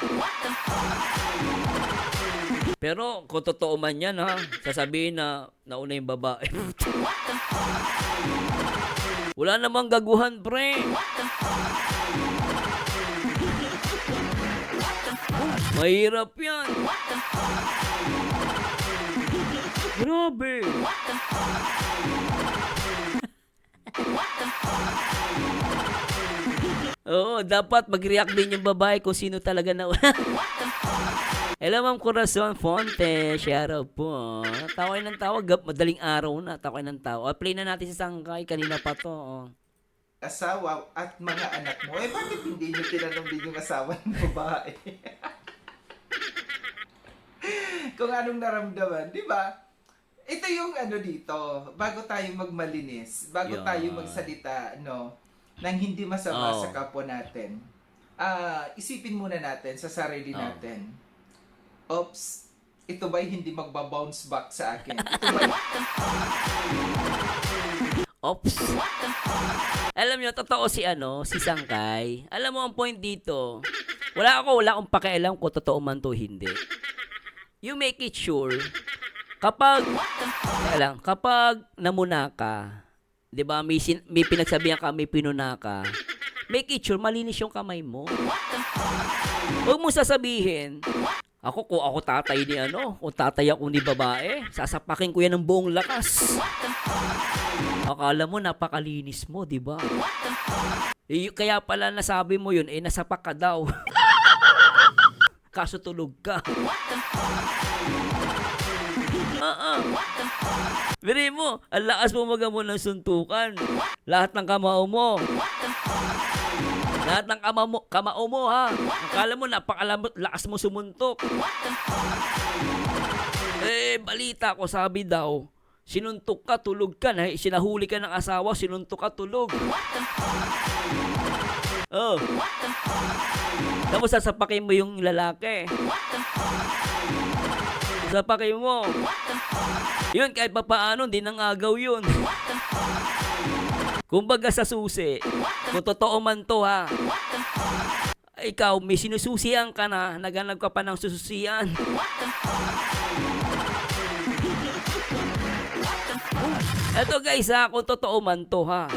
Pero kung totoo man yan, ha, sasabihin na nauna yung babae. Wala namang gaguhan, pre. Mahirap yan. Grabe. Oo, dapat mag-react din yung babae kung sino talaga na. Hello, Ma'am Corazon Fonte. Shout out po. Tawag ng tawag. Madaling araw na. Tawag ng tawag. Play na natin si Sangkay. Kanina pa to. asawa at mga anak mo. Eh, bakit hindi nyo tinanong din yung asawa ng babae? Kung anong naramdaman, di ba? Ito yung ano dito, bago tayo magmalinis, bago tayo magsalita, no, nang hindi masama sa kapwa natin, isipin muna natin sa sarili natin, oops, ito ba'y hindi magbabounce back sa akin? Ito ba'y... Oops. Alam nyo, totoo si Sangkay. Alam mo ang point dito, wala akong pakialam kung totoo man to hindi. You make it sure, kapag namuna ka, 'di ba? May pinagsabihan ka, may pinuna ka. Make it sure malinis yung kamay mo. Huwag mo sasabihin, kung ako tatay ni kung tatay ako ni babae, sasapakin ko yan ng buong lakas. Akala mo napakalinis mo, 'di ba? Kaya pala nasabi mo yun, nasapak ka daw. Kaso tulog ka. Biri mo, ang lakas mo magamo ng suntukan. Lahat ng kamao mo. Lahat ng kamao mo, ha. Akala mo, napakalakas mo sumuntok. Balita ko, sabi daw, sinuntok ka, tulog ka. Sinahuli ka ng asawa, sinuntok ka, tulog. Tapos sasapakin mo yung lalaki. Sasapakin mo. Yun, kahit pa paano, hindi nangagaw yun. Kumbaga sa susi, kung totoo man to, ha, ikaw, may sinususian ka na, naghanap ka pa ng sususian. Eto guys ha, kung totoo man to ha.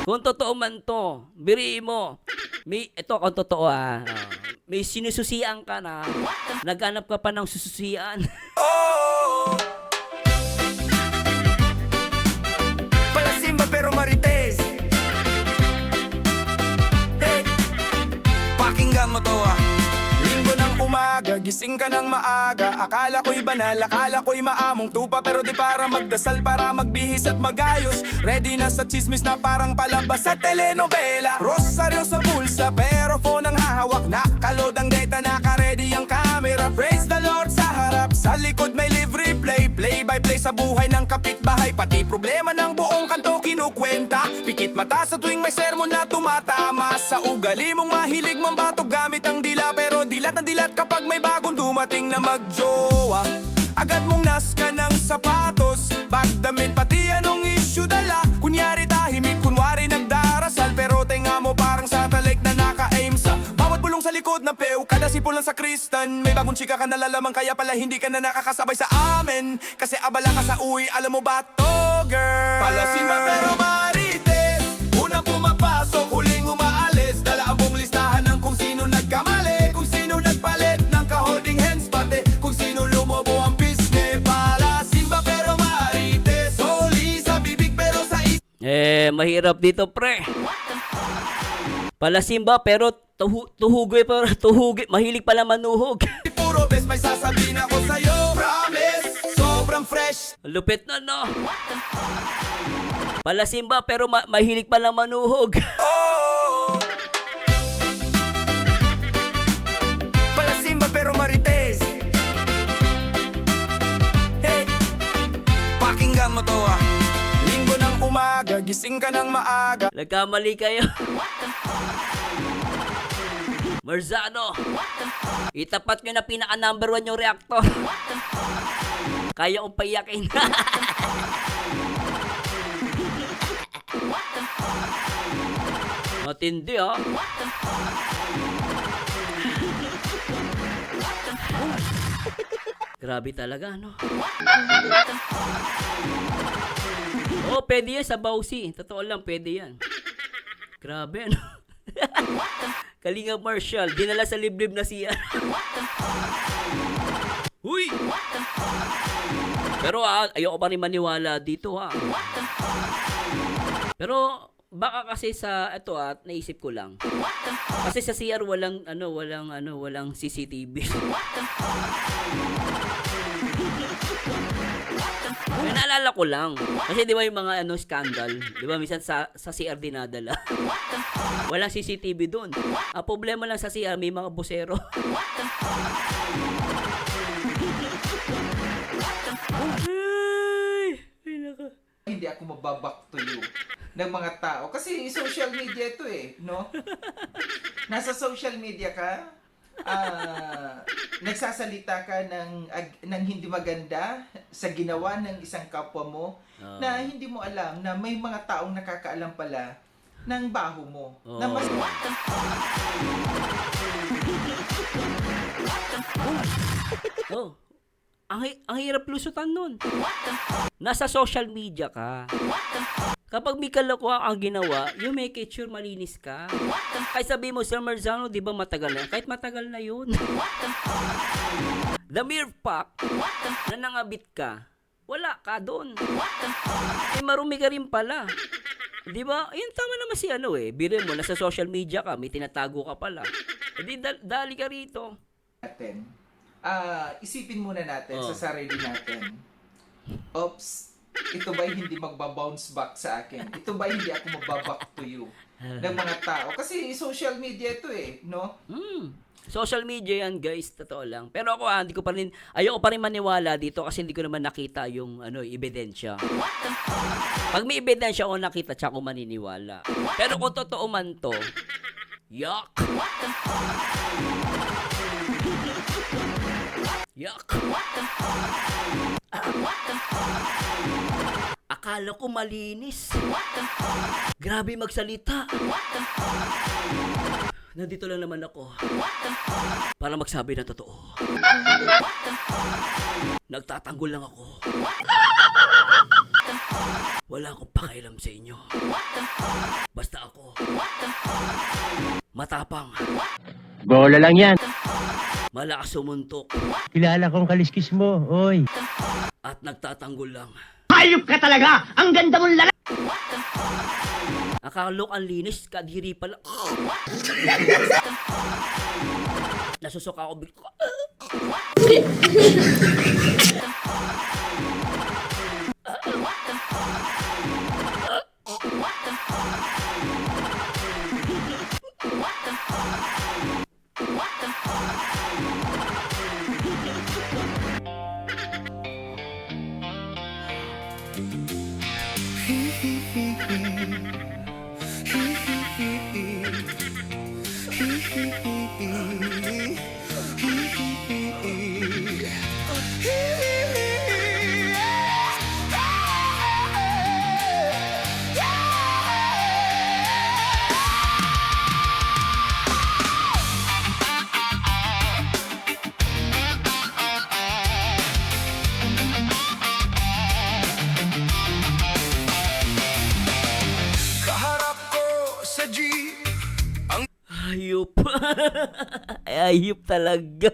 Kung totoo man to, biriin mo. Ito kung totoo ha. May sinususian ka na, naghanap ka pa ng sususian. Palasimba pero marites. Hey, pakinggan mo to Linggo ng umaga, gising ka ng maaga. Akala ko'y banal, akala ko'y maamong tupa. Pero di para magdasal, para magbihis at magayos. Ready na sa chismis na parang palabas sa telenovela. Rosaryo sa bulsa, pero phone ang hahawak. Nakalod ang data, naka-ready ang camera. Praise the Lord sa harap, sa likod may live replay. Play by play sa buhay ng kapitbahay. Pati problema ng buong kanto kinukwenta. Pikit mata sa tuwing may sermon na tumatama. Sa ugali mong mahilig mambato gamit ang dila. Pero dilat na dilat kapag may bagong dumating na magjowa. Agad mong naska ng sapatos, bagdamit pati anong issue dala. Kunyari tahimik, kunwari nagdarasal. Pero tenga mo parang satellite na naka-aim sa bawat bulong sa likod ng pew. Kada sipol lang sa kristan, may bagong chika ka nalalaman. Kaya pala hindi ka na nakakasabay sa amin, kasi abala ka sa uwi, alam mo ba to girl? Palasimba pero marites, unang pumapasok, huling umaalis. Dala ang buong listahan ng kung sino nagkamali, kung sino nagpalit ng ka-holding hands, pati kung sino lumobo ang business. Palasimba pero marites, huli sa bibig pero sa Mahirap dito pre. Palasimba pero tuhugoy pero tuhugoy, mahilig pala manuhog. puro best may sasabihin ako sa'yo. Promise, sobrang fresh. Lupit na no. Palasimba pero mahilig pala manuhog. Oh, Palasimba pero marites. Hey, pakinggan mo to Linggo ng umaga, gising ka ng maaga. Nagkamali kayo. Marzano, itapat nyo na pinaka number 1 yung reactor. Kaya kong payakin. Matindi Grabe talaga, no? Oh, pwede yan sa Bausi. Totoo lang, pwede yan. Grabe, ano? Kalinga Marshall, dinala sa liblib na siya. Huy! Pero ayoko pa rin maniwala dito Pero baka kasi sa ito naisip ko lang. Kasi sa CR walang CCTV. May naalala ko lang. Kasi di ba yung mga scandal, di ba minsan sa CR dinadala. Walang CCTV doon. Ang problema lang sa CR may mga busero. Ay, nako. Hindi ako mababack to you ng mga tao. Kasi social media ito no? Nasa social media ka, nagsasalita ka ng hindi maganda sa ginawa ng isang kapwa mo na hindi mo alam na may mga taong nakakaalam pala ng baho mo. Na mas... Ang hirap lusutan nun. Nasa social media ka. Kapag may kalokohan ang ginawa, you make it sure malinis ka. Kahit sabi mo, Sir Marzano, di ba matagal na? Kahit matagal na yun. The mere fact na nangabit ka, wala ka doon. Marumi ka rin pala. Di ba? Yun tama naman si biro mo, nasa social media ka, may tinatago ka pala. Hindi, dali ka rito. Isipin muna natin sa sarili natin. Oops, ito ba'y hindi magbabounce back sa akin? Ito ba'y hindi ako magbaback to you? Ng mga tao. Kasi social media ito no? Social media yan guys, totoo lang. Pero ako ayoko pa rin maniwala dito kasi hindi ko naman nakita yung ebidensya. Pag may ebidensya ako nakita, tsaka ako maniniwala. Pero kung totoo man to, yuck! Yuck! Akala ko malinis. Grabe magsalita. Nandito lang naman ako para magsabi ng totoo. Nagtatanggol lang ako. Wala akong pakialam sa inyo. Basta ako. Matapang. Bola lang yan. Malakas sumuntok. Kilala kong kaliskis mo, oy. At nagtatanggol lang. Hayop ka talaga! Ang ganda mong lalaki! Akala ko ang linis, kadiri pala. Nasusuka ako bigla. Kaharap ko sa jeep. Ayup. Ayup talaga.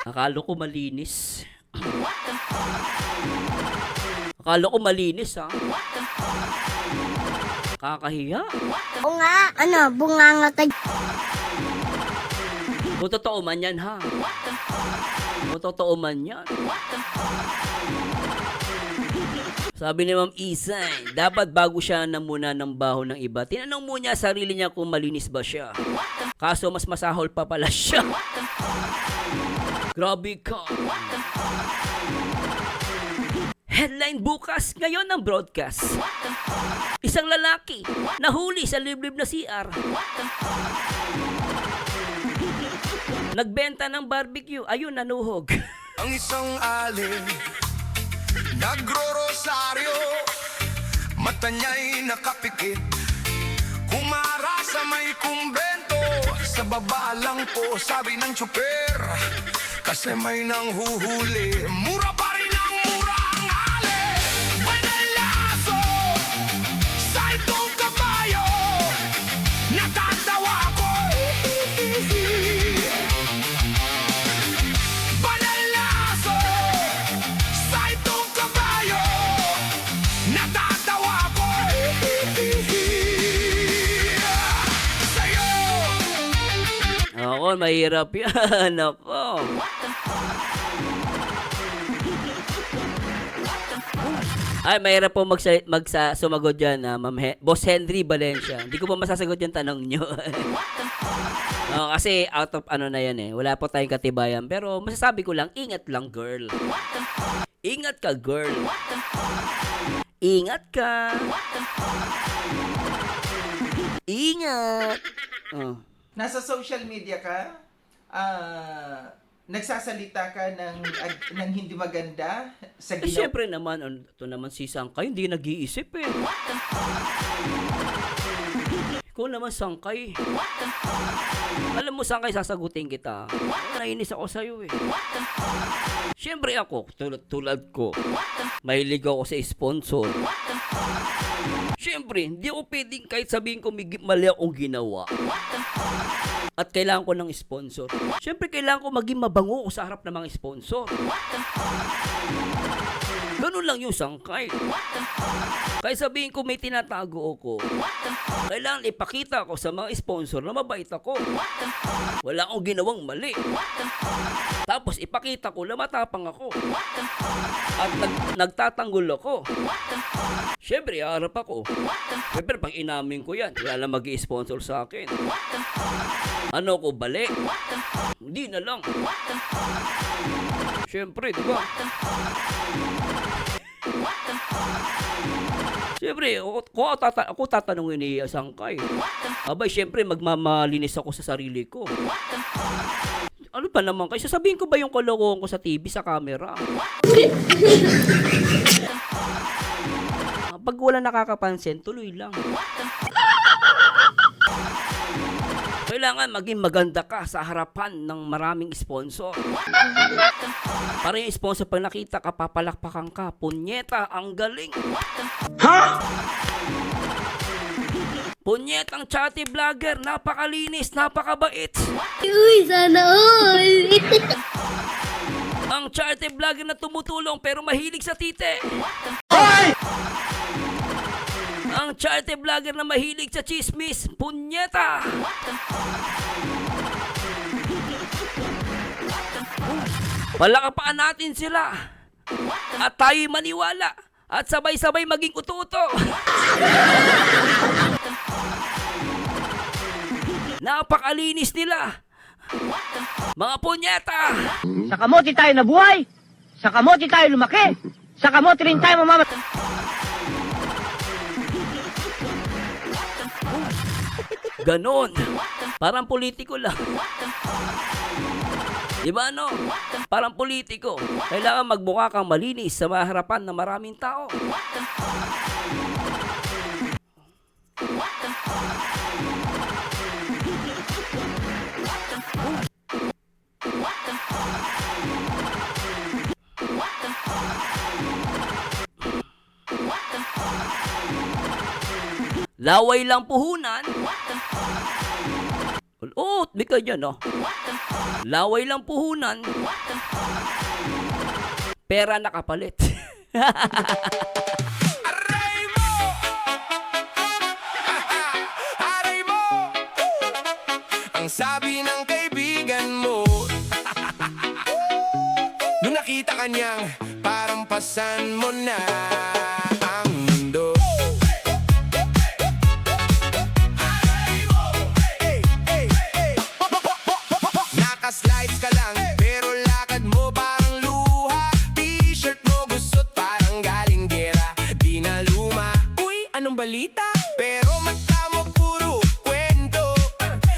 Akala ko malinis. Akala ko malinis, ha? Kakahiya. O nga, bunganga ka. Kung totoo man yan, ha? Kung totoo man yan. Sabi ni Ma'am Isay, dapat bago siya namuna ng baho ng iba, tinanong mo niya sarili niya kung malinis ba siya. Kaso mas masahol pa pala siya. Grabe ka. Headline bukas ngayon ng broadcast. Isang lalaki nahuli sa liblib na CR. Nagbenta ng barbecue. Ayun, nanuhog. Ang isang alin nagro-rosaryo, mata niya'y nakapikit. Kumara sa may kumbento, sa baba lang po sabi ng tsuper. Kasi may nanghuhuli, mura pa rin ang mura ang alin. Manalaso sa itong kabayo, natatawa ko. Manalaso sa itong kabayo, natatawa ko. Sa'yo. Ako, mahirap yan. Ako. Ay, mahirap po sumagot dyan, Boss Henry Valencia. Hindi ko pa masasagot yung tanong nyo. Kasi out of na yan eh. Wala po tayong katibayan. Pero masasabi ko lang, ingat lang, girl. Ingat ka, girl. Ingat ka. Ingat. Nasa social media ka, nagsasalita ka ng hindi maganda sa Eh, syempre naman, ito naman si Sangkay, hindi nag-iisip eh. Ikaw naman, Sangkay. Alam mo, Sangkay, sasagutin kita. Nainis ako sa'yo eh. Syempre ako, tulad ko, mahilig ako sa sponsor. Syempre, hindi ako pwedeng kahit sabihin ko may mali akong ginawa. At kailangan ko ng sponsor. Syempre, kailangan ko maging mabango sa harap ng mga sponsor. Ganun lang yung Sangkay. Kaya sabihin ko may tinatago ako, kailangan ipakita ko sa mga sponsor na mabait ako. Wala akong ginawang mali. Tapos ipakita ko na matapang ako. At nagtatanggol ako. Syempre, harap ako. Syempre, pag inamin ko yan, wala lang mag-i-sponsor sa akin. Ano ko, bali? Hindi na lang. Syempre, di ba? Siyempre, ako tatanungin ni Sangkay. Abay, siyempre, magmamalinis ako sa sarili ko. Ano pa naman kayo? Sasabihin ko ba yung kalokohan ko sa TV, sa camera? Pag wala nakakapansin, tuloy lang. kailangan maging maganda ka sa harapan ng maraming sponsor. Para yung sponsor pag nakita ka, papalakpakan ka. Punyeta, ang galing. Punyetang chatty vlogger, napakalinis, napakabait. Uy, sana all! Ang chatty vlogger na tumutulong pero mahilig sa tite. Ang chatty vlogger na mahilig sa chismis, punyeta. Palakapaan natin sila. At tayo'y maniwala. At sabay-sabay maging uto-uto. Napakalinis nila. Mga punyeta. Sa kamote tayo nabuhay. Sa kamote tayo lumaki. Sa kamote rin tayo mamamatay. Ganon. Parang politiko lang. Diba ano? Parang politiko. Kailangan magmukha kang malinis sa maharapan ng maraming tao. Laway lang puhunan. Oh, di ka dyan, oh. Laway lang puhunan. Pera nakapalit. Aray mo! Aray mo! Ang sabi ng kaibigan mo nung nakita ka niyang parang pasan mo na ang mundo. Naka-slides ka lang pero lakad mo parang luha. T-shirt mo gusot parang galing gera, di na luma. Uy, anong balita? Pero mata mo puro kwento.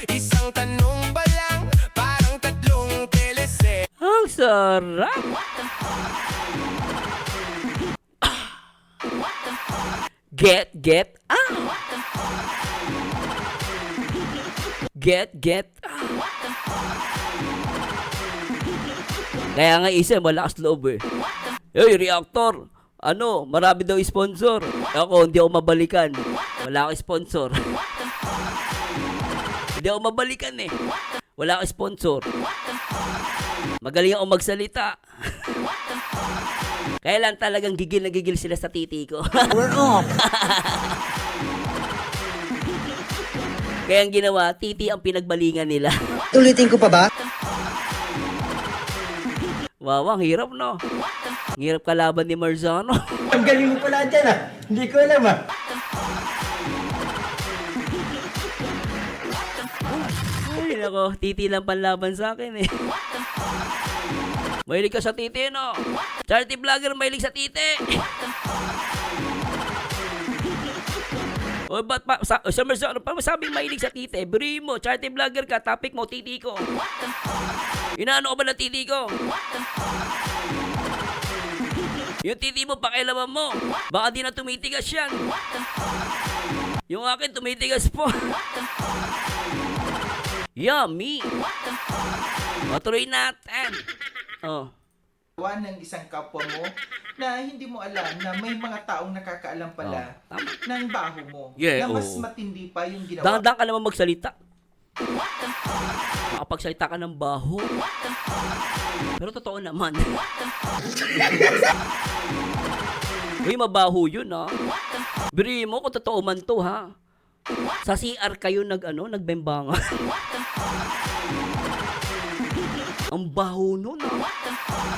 Isang tanong pa lang, parang tatlong teleset. Ang sarap. Get out. Get out. Kaya nga isa, malakas loob eh. Hey, reactor. Ano, marami daw sponsor. Ako, hindi ako mabalikan. Wala akong sponsor. Hindi ako mabalikan eh. Wala akong sponsor. Magaling ako magsalita. Kaya lang talagang gigil na gigil sila sa titi ko. We're off. Kaya ang ginawa, titi ang pinagbalingan nila. Ulitin ko pa ba? Wow, ang hirap no. Ang hirap kalaban ni Marzano. Ang galing mo pala dyan ah. Hindi ko alam ah. Ay, nako, titi lang panlaban sa akin eh. Mahilig ka sa titi, no? Charity vlogger, mahilig sa titi. O, ba't pa, sa Marzano, pa masabing mahilig sa titi? Buri mo, charity vlogger ka, topic mo, titi ko. Inaano ko ba ng titi ko? Yung titi mo, pakialaman mo. Baka di na tumitigas yan. Yung akin, tumitigas po. Yummy! Matuloy natin. Oh. Gawa ng isang kapwa mo na hindi mo alam na may mga taong nakakaalam pala Oh, tama. ng baho mo. Yeah, na mas oo. matindi pa yung ginawa. Dahan-dahan ka naman magsalita. Makapagsalita ka ng baho. Pero totoo naman. Uy, mabaho yun, ha? Biri mo kung totoo man to, ha? Sa CR kayo nagbembangan. Ang baho nun, ha?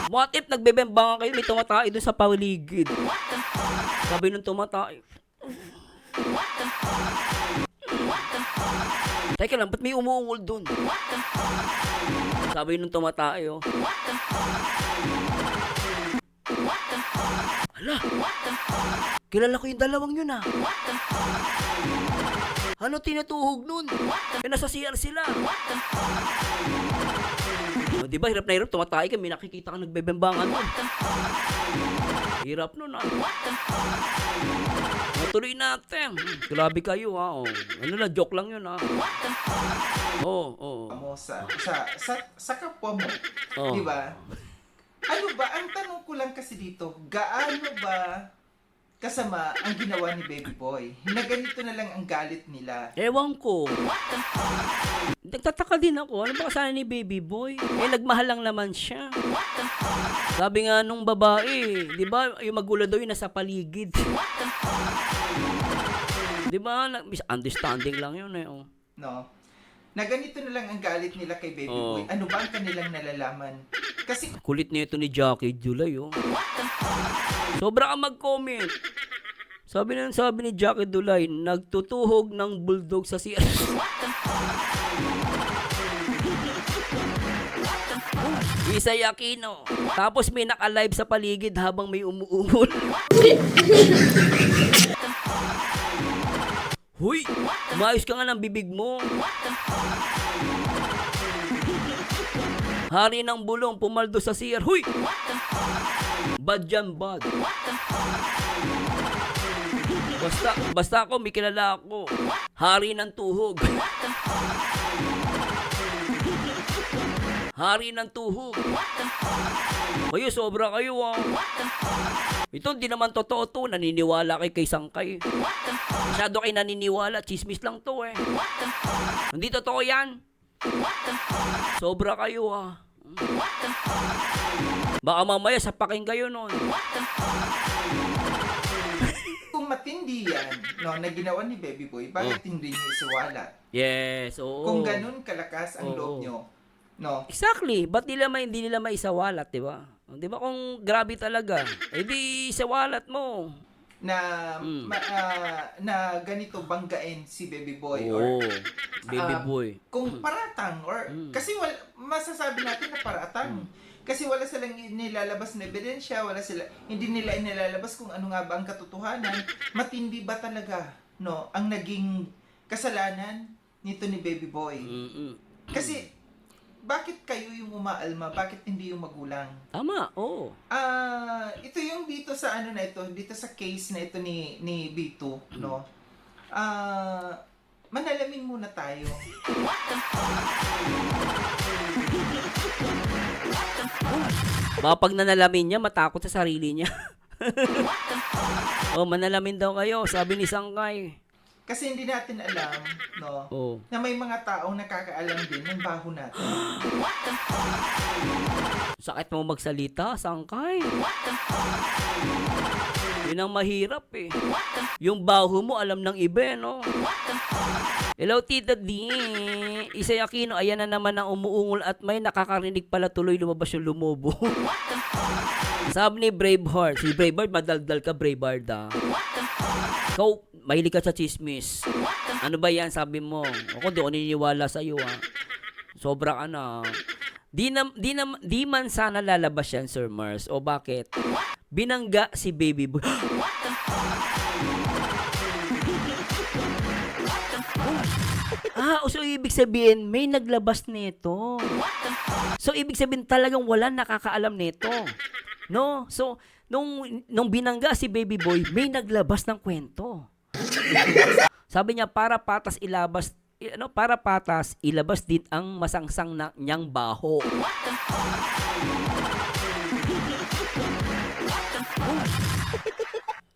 What if nagbebembangan kayo, may tumatay dun sa paligid? Sabi nung tumatay, teka lang, ba't may umuungol dun? Sabi nung tumatay, oh. Hala, kilala ko yung dalawang yun, ah. Ano tinutuhog nun? Eh, nasa CR sila. O, di ba, hirap na hirap, tumatay ka, may nakikita ka nagbebembangan mo. Hirap nun, ah. Tuloy natin. Grabe kayo, ha. Oh. Ano na, joke lang yun, ha. Oo. mo sa kapwa mo. Oh. Di ba? Ano ba, ang tanong ko lang kasi dito, gaano ba kasama ang ginawa ni Baby Boy? Na ganito na lang ang galit nila. Ewan ko. Nagtataka din ako. Ano ba kasalanan ni Baby Boy? Nagmahal lang naman siya. Sabi nga nung babae, di ba, yung magulang daw yun nasa paligid. Di ba, misunderstanding lang yun eh. Oh. No? Na ganito na lang ang galit nila kay Baby Oh. Boy. Ano ba ang kanilang nalalaman? Kasi Kulit nito ni Jackie Dulay, oh. Sobra ka mag-comment. Sabi ni Jackie Dulay, nagtutuhog ng bulldog sa CR. Isay Aquino. Tapos may naka-live sa paligid habang may umuungol. Huy! Maayos ka nga ng bibig mo. Hari ng bulong, pumaldo sa CR. Huy! Bad yan, bad. Basta ako, may kilala ako. Hari ng tuhog. Hari ng tuhog. Kayo, sobra kayo, ah. Ito, hindi naman totoo to. Naniniwala kay Sangkay. Masyado kayo naniniwala. Chismis lang to, eh. Hindi totoo yan. Sobra kayo, ah. Baka mamaya sapakin kayo nun. kung matindi yan, no, na ginawa ni Baby Boy, bakit hindi niyo isiwalat? Yes, oo. Kung ganun kalakas ang Oo. loob nyo, no? Exactly. Ba't hindi nila maisawalat, di ba? Di ba kung grabe talaga, di isawalat mo. Na Mm. na ganito banggain si Baby Boy Oo. or Baby boy. kung paratang or kasi masasabi natin na paratang. Kasi wala silang nilalabas na ebidensya, hindi nila inilalabas kung ano nga ba ang katotohanan. Matindi ba talaga, no, ang naging kasalanan nito ni Baby Boy? Mm-mm. Kasi bakit kayo yung umaalma? Bakit hindi yung magulang? Tama, oo. Ito yung dito sa ano na ito, dito sa case na ito ni B2, no? Manalamin muna tayo. Baka pag nanalamin niya, matakot sa sarili niya. Manalamin daw kayo, sabi ni Sangkay. Kasi hindi natin alam, no? Oo. Na may mga taong nakakaalam din ng baho natin. Sakit mo magsalita, Sangkay. Yun ang mahirap eh. Yung baho mo, alam ng iba, no? Hello, Tita D. Isay Aquino, ayan na naman ang umuungol at may nakakarinig pala tuloy lumabas yung lumobo. Sabi ni Braveheart. Si Braveheart, madaldal ka, Braveheart, ah. Ikaw, mahilig ka sa chismis. Ano ba yan, sabi mo? Ako doon niniwala sa'yo, ah. Sobra ka na. Di man sana lalabas yan, Sir Mars. O bakit? Binangga si Baby Boy. So ibig sabihin, may naglabas nito. So ibig sabihin talagang wala nakakaalam nito. No? So, nung binangga si Baby Boy, may naglabas ng kwento. Sabi niya, para patas ilabas din ang masangsang na niyang baho.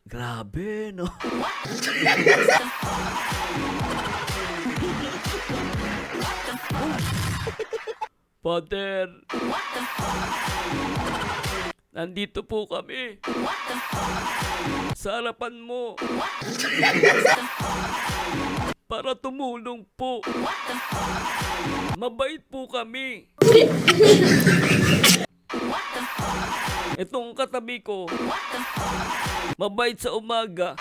Grabe, no? Father, nandito po kami. Sa harapan mo. Para tumulong po. Mabait po kami. Itong katabi ko, mabait sa umaga,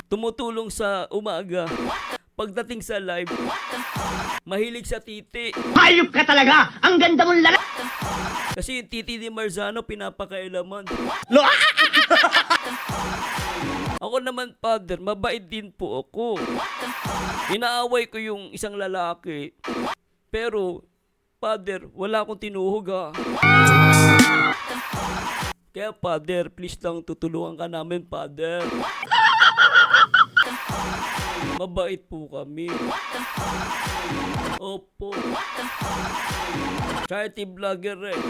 tumutulong sa umaga. Pagdating sa live, mahilig sa titi. Hayop ka talaga! Ang ganda mong lalaki! Kasi yung titi ni Marzano pinapakailaman. Ako naman, Father, mabait din po ako. Inaaway ko yung isang lalaki. Pero, Father, wala akong tinuhog ah. Kaya Father, please lang tutulungan ka namin, Father. Mabait po kami. Opo. Charity vlogger eh.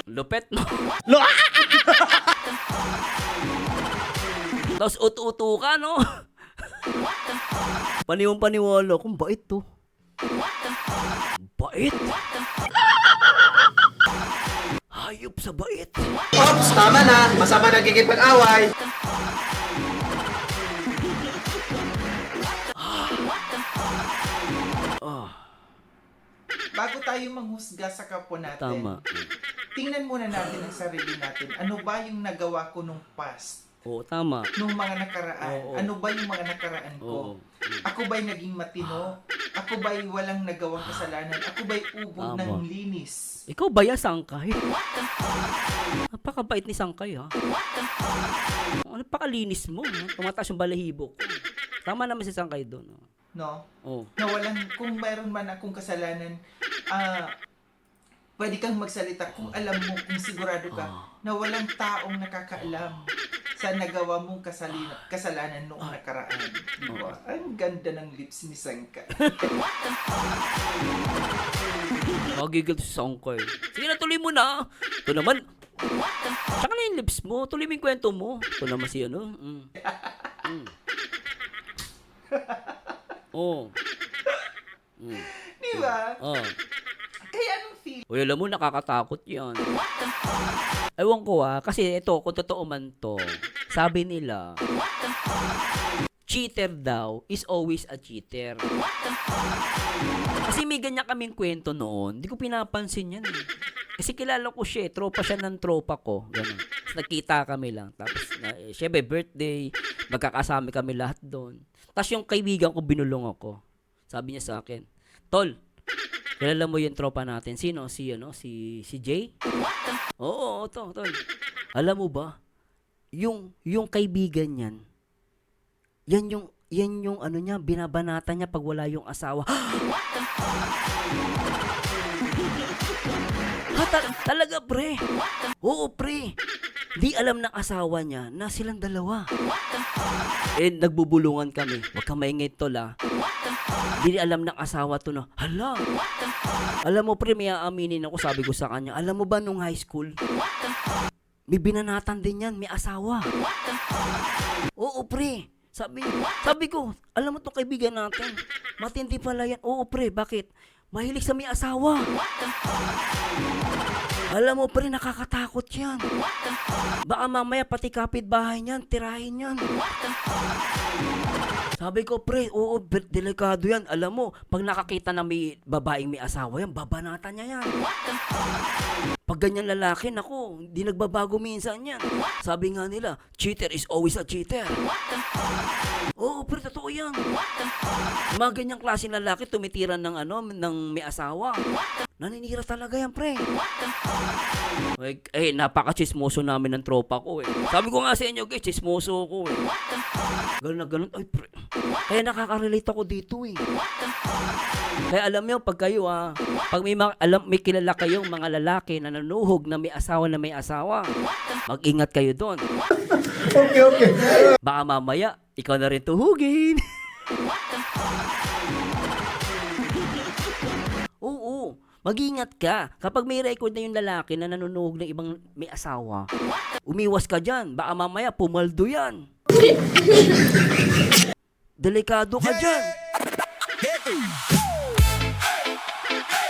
Lupet mo. Tapos utu-utu ka, no? Paniwala kung bait to. Bait? Hayop sa bait. Ops, tama na. Masama nagiging pag-away. Bago tayo manghusga sa kapwa natin, Tama. tingnan muna natin ang sarili natin. Ano ba yung nagawa ko nung past? Oo, tama. Nung mga nakaraan? Oo. Ano ba yung mga nakaraan ko? Oo. Ako ba'y naging matino? Ako ba'y walang nagawang kasalanan? Ako ba'y ubod Tama. ng linis? Ikaw ba yan, Sangkay? Napakabait ni Sangkay, ha? Napakalinis mo, ha? Tumataas yung balahibo ko. Tama naman si Sangkay doon. No? Oh. Na walang, kung mayroon man akong kasalanan, pwede kang magsalita kung alam mo, kung sigurado ka, na walang taong nakakaalam sa nagawa mong kasalanan noong nakaraan. Di ba? Ang ganda ng lips ni Sangkay. Magigil si Sangkay. Sige na, tuloy mo na. Ito naman. Tsaka na yung lips mo. Tuloy mo yung kwento mo. Ito naman si ano. Oh. Di ba? Oh. Kaya anong feel? Uy, alam mo, nakakatakot yan. Ewan ko kasi ito, kung totoo man to, sabi nila, cheater daw is always a cheater. Kasi may ganyan kaming kwento noon, hindi ko pinapansin yan eh. Kasi kilala ko siya, tropa siya ng tropa ko, ganun. Tapos nagkita kami lang, tapos syempre birthday, magkakasama kami lahat doon. Tapos yung kaibigan ko, binulong ako. Sabi niya sa akin, Tol, kilala mo yung tropa natin? Sino? Si Jay? Oo, tol. Alam mo ba, yung kaibigan niyan, yan yung ano niya, binabanata niya pag wala yung asawa. Talaga, pre? Oo, pre. Di alam ng asawa niya na silang dalawa. Nagbubulungan kami. Huwag ka maingay, tol, ah. Di alam ng asawa to na, hala. Alam mo, pre, may aaminin ako, sabi ko sa kanya, alam mo ba nung high school, may binanatan din yan, may asawa. Oo, pre. Sabi ko, alam mo itong kaibigan natin, matindi pala yan. Oo, pre, bakit? Mahilig sa may asawa. Alam mo, pre, nakakatakot yan. Baka mamaya pati kapitbahay niyan, tirahin yan. Sabi ko, pre, oo, delikado yan. Alam mo, pag nakakita na may babaeng may asawa yan, babanatan niya yan. Pag ganyan lalaki, naku, di nagbabago minsan yan. Sabi nga nila, cheater is always a cheater. Oo, pre, totoo yan. Mga ganyang klaseng lalaki, tumitiran ng may asawa. Naninira talaga yan, pre. Napaka-chismoso namin ng tropa ko, eh. Sabi ko nga sa inyo, guys, chismoso ko, eh. Ganun na ganun. Ay, pre. Kaya nakaka-relate ako dito, eh. Kaya alam niyo, pag kayo, pag may kilala kayong mga lalaki na nanuhog na may asawa, mag-ingat kayo doon. Okay. Baka mamaya, ikaw na rin tuhugin. Oo, mag-ingat ka. Kapag may record na yung lalaki na nanunuhog ng ibang may asawa, umiwas ka dyan. Baka mamaya, pumaldo yan. Delikado ka dyan.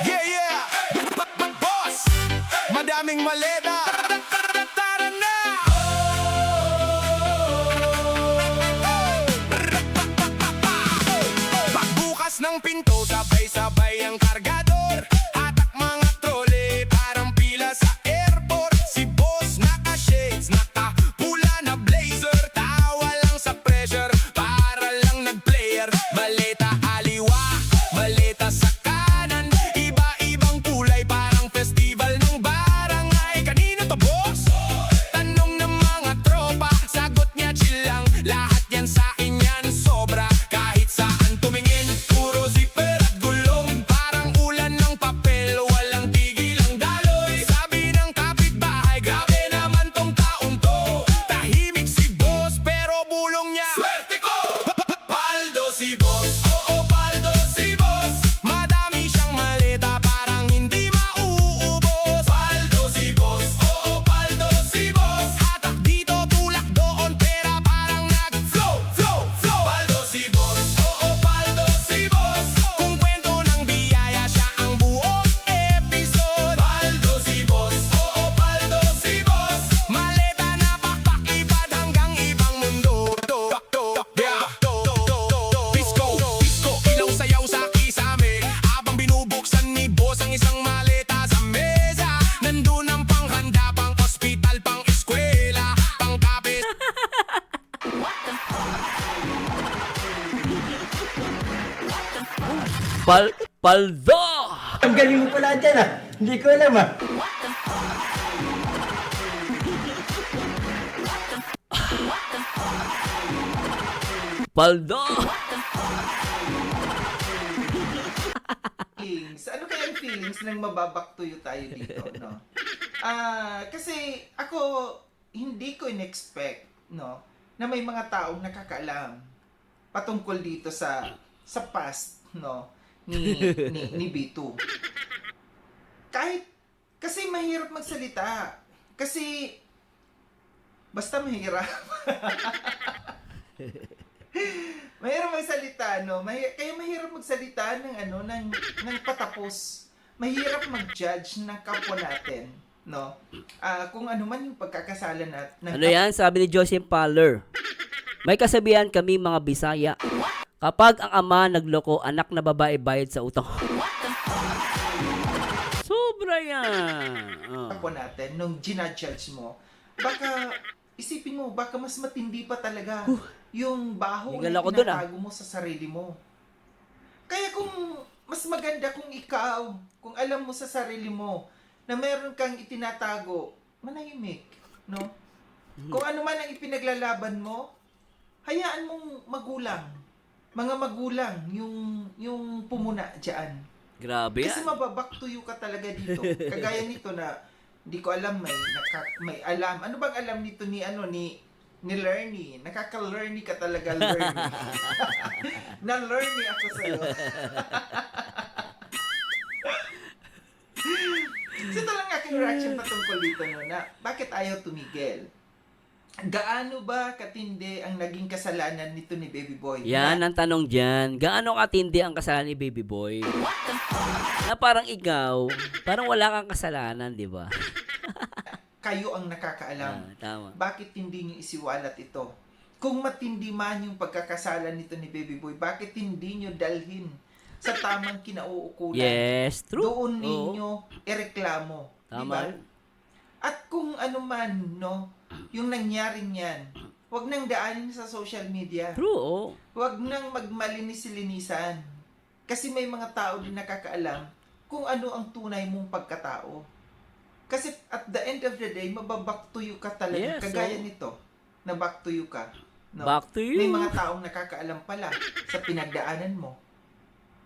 Yeah. Boss, madaming maleta. Tara na. Pagbukas ng pinto, sabay-sabay ang kargador. Hatak mga trole, parang pila sa airport. Si boss naka-shades, naka-pula na blazer. Tawa lang sa pressure, para lang nag-player. Maleta aliwa, maleta sa kanan. Iba-ibang kulay, parang festival ng barangay. Kanino to, boss? Tanong ng mga tropa, sagot niya chill lang. Lahat yan sa akin yan, sobra. Kahit saan tumingin, puro zipper at gulong. si boss, oo paldo si boss. Madami siyang maleta parang hindi mauubos. Paldo si boss, oo paldo si boss. Hatak dito, tulak doon, pera parang nag-flow, flow, flow. Paldo si boss, oo paldo si boss. Kung kwento ng biyaya siya ang buong episode. Paldo si boss, oo paldo si boss. Maleta na pakpak ipad hanggang ibang mundo. Pisko, pisko, ilaw sayaw sa kisame. Habang binubuksan ni boss ang isang maleta sa mesa. Nandun ang panghanda, pang ospital, pang eskwela, pang kapit. Paldo! Ang galing mo pala dyan ah. Hindi ko alam ah. Paldo! Feelings. Ano kaya ang feelings nang mababaktuyo tayo dito, no? Kasi ako, hindi ko in-expect, no, na may mga taong nakakaalam patungkol dito sa past, no, ni B2. Kahit, kasi mahirap magsalita. Kasi, basta mahirap. Mahirap magsalita, no? Kaya mahirap magsalita ng patapos. Mahirap mag-judge ng kapwa natin, no? Kung ano man yung pagkakasalan natin. Ano yan? Sabi ni Joseph Paller. May kasabihan kami mga Bisaya. Kapag ang ama nagloko, anak na babae bayad sa utang. Sobra yan. Oh. Kapwa natin, nung ginajudge mo, baka, isipin mo, baka mas matindi pa talaga yung baho Higal na ako dun, tinatago mo sa sarili mo. Kaya kung mas maganda kung ikaw, kung alam mo sa sarili mo na meron kang itinatago, manahimik, no? Kung ano man ang ipinaglalaban mo, hayaan mong magulang. Mga magulang yung pumuna diyan. Grabe Kasi yan. mababaktuyo ka talaga dito. Kagaya nito na hindi ko alam may alam. Ano bang alam nito ni Lerny? Nakaka-learny ka talaga, Lerny. Na-learny ako sa'yo. So ito lang aking reaction patungkol dito, no, na bakit ayaw tumigil? Gaano ba katindi ang naging kasalanan nito ni Baby Boy? Yan ang tanong dyan. Gaano katindi ang kasalanan ni Baby Boy? Na parang ikaw, parang wala kang kasalanan, di ba? Kayo ang nakakaalam. Tama. Bakit hindi niyo isiwalat ito? Kung matindi man yung pagkakasalan nito ni Baby Boy, bakit hindi niyo dalhin sa tamang kinauukulan? Yes, true. Doon Oo. ninyo ireklamo. Tama. Diba? At kung ano man, no, yung nangyaring yan, huwag nang daanin sa social media. True, oh. Huwag nang magmalinis-linisan. Kasi may mga tao din nakakaalam kung ano ang tunay mong pagkatao. Kasi at the end of the day, mababak to you ka talaga. Yes, Kagaya oh. nito, na back to you ka. No? Back to you. May mga taong nakakaalam pala sa pinagdaanan mo.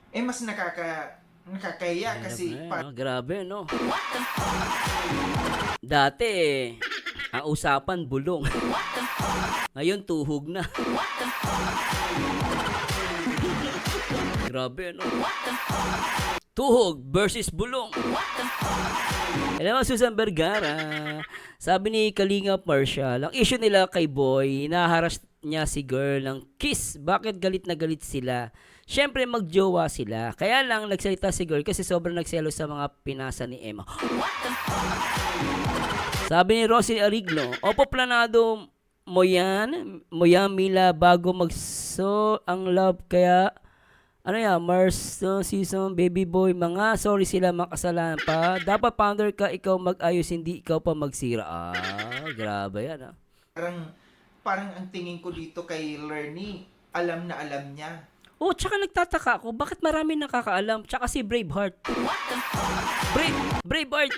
Mas nakakahiya kasi Grabe, no? Dati, ang usapan bulong. Ngayon, tuhog na. Grabe, no? Tuhog versus bulong. Alam mo, Susan Vergara, sabi ni Kalinga Marshall, ang issue nila kay Boy, hinaharas niya si girl ng kiss. Bakit galit na galit sila? Siyempre, magjowa sila. Kaya lang, nagsalita si girl kasi sobrang nagselo sa mga pinasa ni Emma. Sabi ni Rosie Arigno, opo, planado mo yan, Mila, bago magso ang love. Kaya, ano yan, Mars season, Baby Boy, mga sorry sila, makasalanan pa. Dapat founder ka, ikaw mag-ayos, hindi ikaw pa magsira. Grabe yan, parang ang tingin ko dito kay Lerny, alam na alam niya. Oh, tsaka nagtataka ako, bakit marami nakakaalam? Tsaka si Braveheart. Braveheart,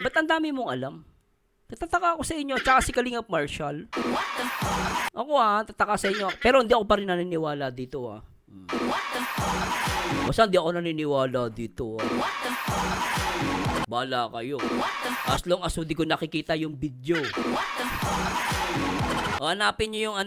ba't ang dami mong alam? Nagtataka ako sa inyo, tsaka si Kalingap Marshall. Ako tataka sa inyo. Pero hindi ako pa rin naniniwala dito Basta hindi ako naniniwala dito Bala kayo. As long as hindi ko nakikita yung video. Hanapin nyo yung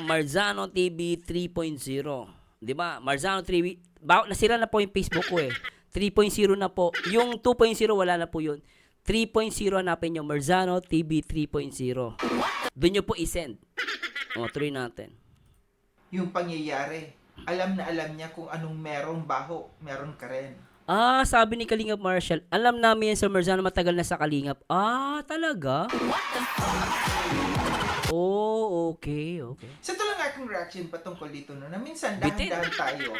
Marzano TV 3.0. 'Di ba? Marzano 3, nasira na po yung Facebook ko eh. 3.0 na po. Yung 2.0 wala na po yun. 3.0 hanapin nyo, Marzano TV 3.0. Doon nyo po i-send. O, tuloy natin. Yung pangyayari. Alam na alam niya kung anong merong baho, meron ka rin. Ah, sabi ni Kalingap Marshall, alam namin yan sa Marzano, matagal na sa Kalingap. Ah, talaga? Oh, okay. So ito lang aking reaction patungkol dito no, na minsan Bitin. dahan-dahan tayo,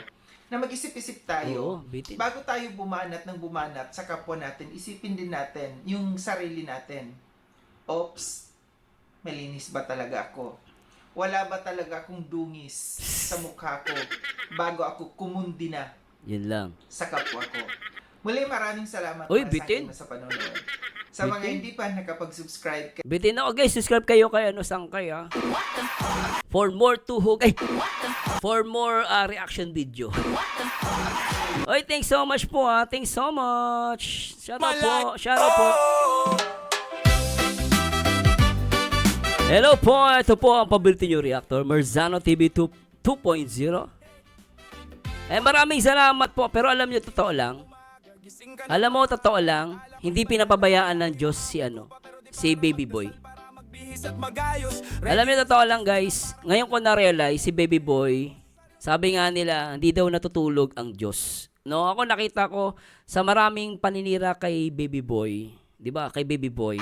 na mag-isip-isip tayo, Oo, bitin. bago tayo bumanat ng bumanat sa kapwa natin, isipin din natin yung sarili natin. Oops, malinis ba talaga ako? Wala ba talaga akong dungis sa mukha ko bago ako kumundi na Yun lang. sa kapwa ko? Muli maraming salamat Uy, para bitin. sa panonood. Sa mga Bitin. hindi pa nakapag-subscribe Bitin ako guys, subscribe kayo kay Sangkay ha. For more tuhog, for more reaction video. Oy, thanks so much po ha. Thanks so much. Shout out po. Shout out po. Hello po, ito po ang paborito nyo reactor, Marzano TV 2.0. Maraming salamat po, pero alam nyo, totoo lang, hindi pinapabayaan ng Diyos si Baby Boy. Alam niyo, totoo lang guys, ngayon ko na-realize si Baby Boy, sabi nga nila, hindi daw natutulog ang Diyos. No, ako nakita ko sa maraming paninira kay Baby Boy, 'di ba? Kay Baby Boy.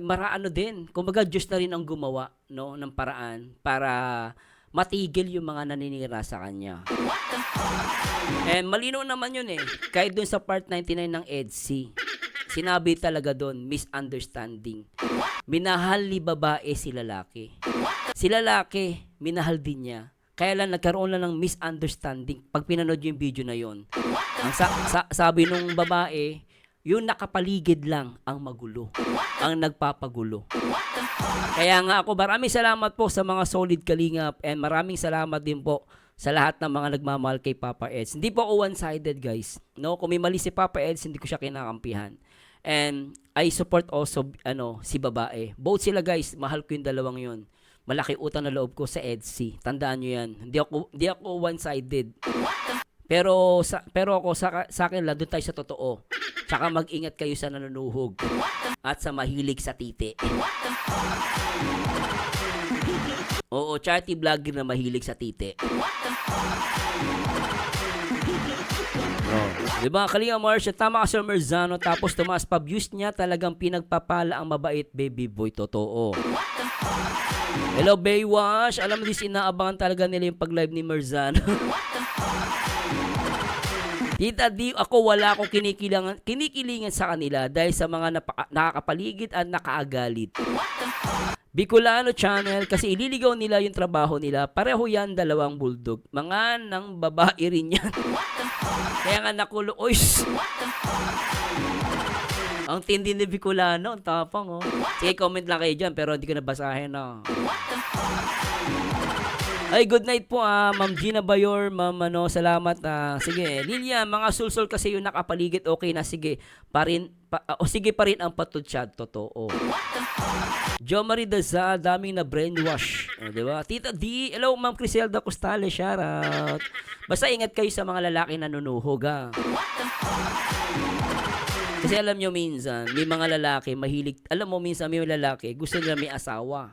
Maraano din. Kumbaga Diyos na rin ang gumawa, no, ng paraan para matigil yung mga naninira sa kanya. Malinaw naman yun eh. Kahit dun sa part 99 ng EDC, sinabi talaga dun, misunderstanding. Minahal ni babae si lalaki. Si lalaki, minahal din niya. Kaya lang nagkaroon lang ng misunderstanding pag pinanood yung video na yon. Ang sabi nung babae, yung nakapaligid lang ang magulo, ang nagpapagulo. Kaya nga ako, maraming salamat po sa mga solid kalingap and maraming salamat din po sa lahat ng mga nagmamahal kay Papa Eds. Hindi po ako one-sided guys. No, kung may mali si Papa Eds, hindi ko siya kinakampihan. And I support also si babae. Both sila guys, mahal ko yung dalawang yun. Malaki utang na loob ko sa EDC. Tandaan nyo yan. Hindi ako one-sided. Pero ako sa akin lang, doon tayo sa totoo. Tsaka mag-ingat kayo sa nanunuhog at sa mahilig sa titi. Oo, charity vlogger na mahilig sa titi. Diba, Kalinga Marsha, tama ka Sir Marzano, tapos tumaas pa views niya, talagang pinagpapala ang mabait Baby Boy, totoo. Hello Baywatch, alam mo dis, inaabangan talaga nila yung pag-live ni Marzano. Tita di, ako wala akong kinikilingan sa kanila dahil sa mga nakakapaligid at nakaagalit. Bicolano Channel, kasi ililigaw nila yung trabaho nila. Pareho yan, dalawang bulldog. Mga nang babae rin yan. Kaya nga nakulo, oys! Ang tindi ni Bicolano, ang tapang oh. Sige, comment lang kayo dyan, pero hindi ko nabasahin oh. Ay, good night po Ma'am Gina Bayor, Ma'am salamat sige, Lilian, mga sulsol kasi yung nakapaligid, okay na, sige, sige pa rin ang patutsyad, totoo. Jo Marie Daza, daming na brainwash, diba? Tita D, hello Ma'am Criselda Costales, shoutout. Basta ingat kayo sa mga lalaki na nunuhog Kasi alam nyo minsan, may mga lalaki mahilig, alam mo minsan may lalaki, gusto nila may asawa.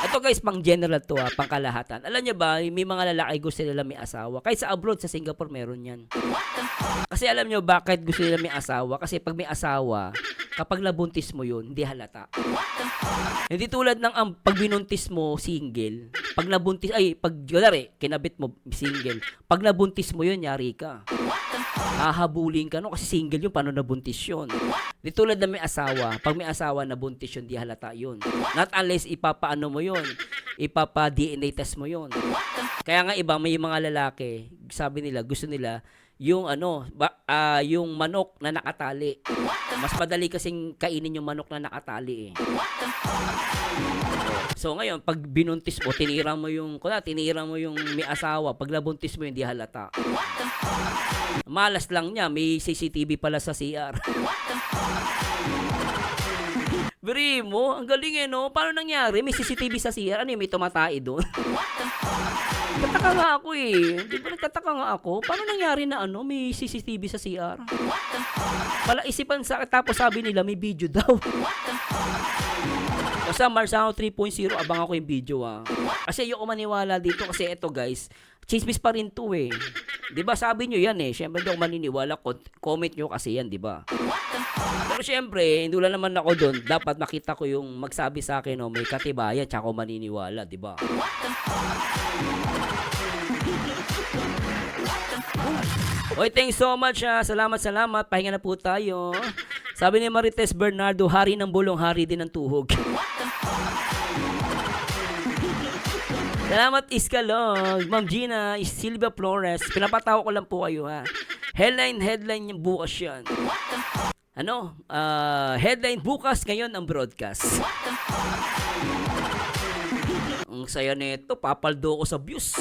Ito guys, pang general to pang kalahatan. Alam nyo ba, may mga lalaki gusto nila may asawa. Kahit sa abroad, sa Singapore, meron yan. Kasi alam nyo bakit gusto nila may asawa? Kasi pag may asawa, kapag nabuntis mo yun, hindi halata. Hindi tulad ng pag binuntis mo, single. Pag nabuntis, kinabit mo, single. Pag nabuntis mo yun, yari ka. Hahabulin ka, no? Kasi single yun, paano nabuntis yun? Di tulad na may asawa. Pag may asawa, nabuntis yun, di halata yun. Not unless ipapaano mo yun. Ipapa-DNA test mo yun. Kaya nga iba, may mga lalaki, sabi nila, gusto nila, yung yung manok na nakatali. Mas padali kasing kainin yung manok na nakatali eh. So ngayon, pag binuntis mo, tinira mo yung may asawa, pag nabuntis mo, hindi halata. Malas lang niya, may CCTV pala sa CR. Biri mo, ang galing no? Paano nangyari? May CCTV sa CR? Ano yung may tumatay doon? Nagtataka nga ako Di ba nagtataka nga ako? Paano nangyari na may CCTV sa CR? Pala isipan sa tapos sabi nila may video daw. Basta Marsano 3.0, abang ako yung video Kasi ayoko maniwala dito kasi ito guys, chismis pa rin to Di ba sabi nyo yan Siyempre hindi ako maniniwala, comment nyo kasi yan, di ba? Pero siyempre, hindi lang naman ako doon. Dapat makita ko yung magsabi sa akin may katibayan, tsaka ako maniniwala, di ba? Oy, thanks so much Salamat. Pahinga na po tayo. Sabi ni Marites Bernardo, hari ng bulong, hari din ng tuhog. Salamat Iskalog, Ma'am Gina, Silvia Flores. Pinapatawa ko lang po kayo Headline yung bukas yan. Headline bukas ngayon ang broadcast. Ang saya nito, papaldo ko sa views.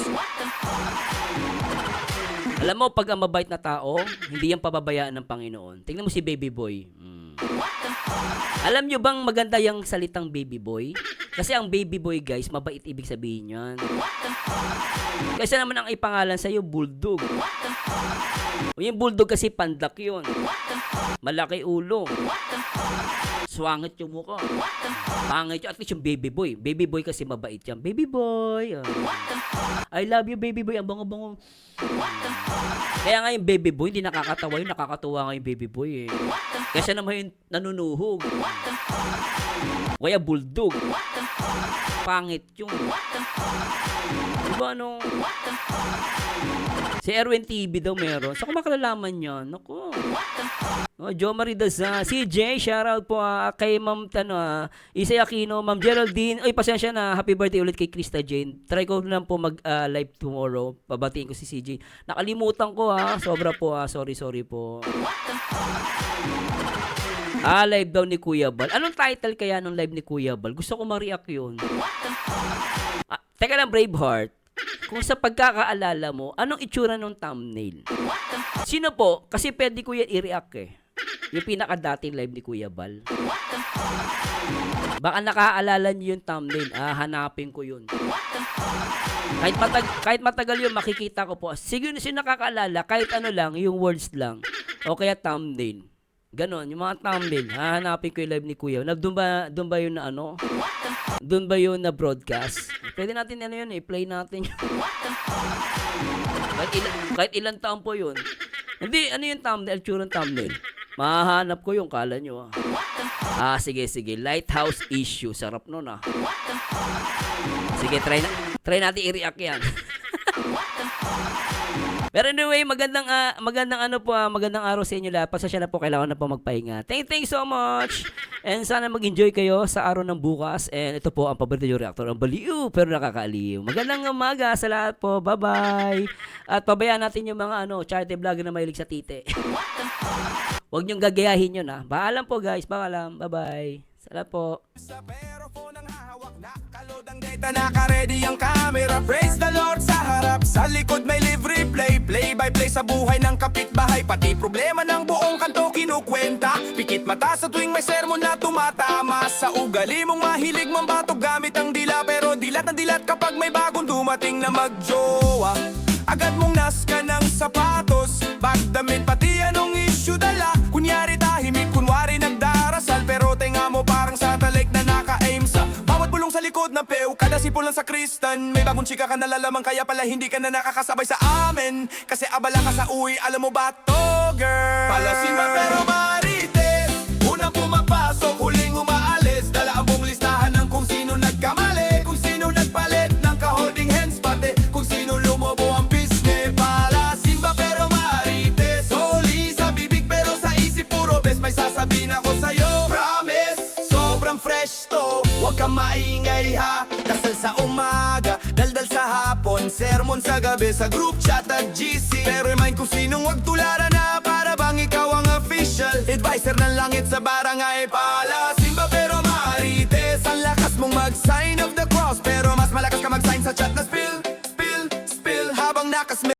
Alam mo, pag ang mabait na tao, hindi yan pababayaan ng Panginoon. Tingnan mo si Baby Boy. Alam nyo bang maganda yung salitang baby boy? Kasi ang baby boy guys, mabait ibig sabihin yan. Kasi naman ang ipangalan sa'yo, bulldog. Yung bulldog kasi pandak yun. Malaki ulo. Swangit yung mukha. Pangit yun. At least yung baby boy. Baby boy kasi mabait yan. Baby boy. I love you baby boy. Ang bango-bango. Kaya nga yung baby boy, hindi nakakatawa yun. Nakakatuwa nga yung baby boy Kasi naman yung nanunuhog. Kaya bulldog. Pangit yun. Diba si Erwin TV daw meron. Saan ko makalalaman yan? Naku. Jo Marie Daza. CJ, shoutout po kay Ma'am Isay Aquino, Ma'am Geraldine. Oy, pasensya na. Happy birthday ulit kay Krista Jane. Try ko lang po mag-live tomorrow. Pabatiin ko si CJ. Nakalimutan ko Sobra po Sorry po. Live daw ni Kuya Bal. Anong title kaya ng live ni Kuya Bal? Gusto ko ma-react yun. Teka lang, Braveheart. Kung sa pagkakaalala mo, anong itsura ng thumbnail? Sino po? Kasi pwede ko yan i-react Yung pinakadating live ni Kuya Bal. Baka nakaalala niyo yung thumbnail. Hanapin ko yun. Kahit matagal yun, makikita ko po. Siguro sino nakakaalala, kahit ano lang, yung words lang. O kaya thumbnail. Ganon, yung mga thumbnail. Hanapin ko yung live ni Kuya. Doon ba yun na Doon ba yun na broadcast? Pwede natin yun play natin. kahit ilang taon po yun. Hindi, yung thumbnail? Tsurang thumbnail. Mahahanap ko yung kala nyo sige. Lighthouse issue. Sarap nun Sige, try natin i-react yan. Pero anyway, magandang araw sa inyo lahat. Pasensya na po, kailangan na po magpahinga. Thank you so much. And sana mag-enjoy kayo sa araw ng bukas. And ito po ang paborito yung reactor. Ang baliw pero nakakaaliw. Magandang umaga sa lahat po. Bye-bye. At pabayaan natin yung mga charity vlogger na mahilig sa tite. Huwag niyong gagayahin yun Paalam po guys. Paalam. Bye-bye. Salamat po. Sa phone ang hahawak na kalod ang data, naka-ready ang camera. Praise the Lord sa harap, sa likod may live replay. Play by play sa buhay ng kapitbahay, pati problema ng buong kanto kinukwenta. Pikit mata sa tuwing may sermon na tumatama. Sa ugali mong mahilig mambato gamit ang dila, pero dilat na dilat kapag may bagong dumating na magjowa. Agad mong nascan ng sapatos, bagdamit pati anong issue dala. Kunyari tahimik, kunwari nagdarasal, pero tenga mo parang satellite na naka-aim sa bawat bulong sa likod ng pew. Kada sipol lang sa kristan, may bagong chika ka nalalaman, kaya pala hindi ka na nakakasabay sa amin. Kasi abala ka sa uwi, alam mo ba to, girl? Palasin ba pero marites, unang pumapasok, huling umaalis. Dala ang buong listahan ng kung sino nagkamali, kung sino nagpalit ng ka-holding hands, pati kung sino lumobo ang business. Palasin ba pero marites, soli sa bibig pero sa isip puro best. May sasabihin ako sa'yo, promise, sobrang fresh to. Huwag kang maingay ha, dasal sa umaga, daldal sa hapon, sermon sa gabi, sa group chat at GC. Pero remind kung sinong wag tularan na, para bang ikaw ang official advisor ng langit sa barangay. Palasin ba pero marites, ang lakas mong mag-sign of the cross, pero mas malakas ka mag-sign sa chat na spill habang nakas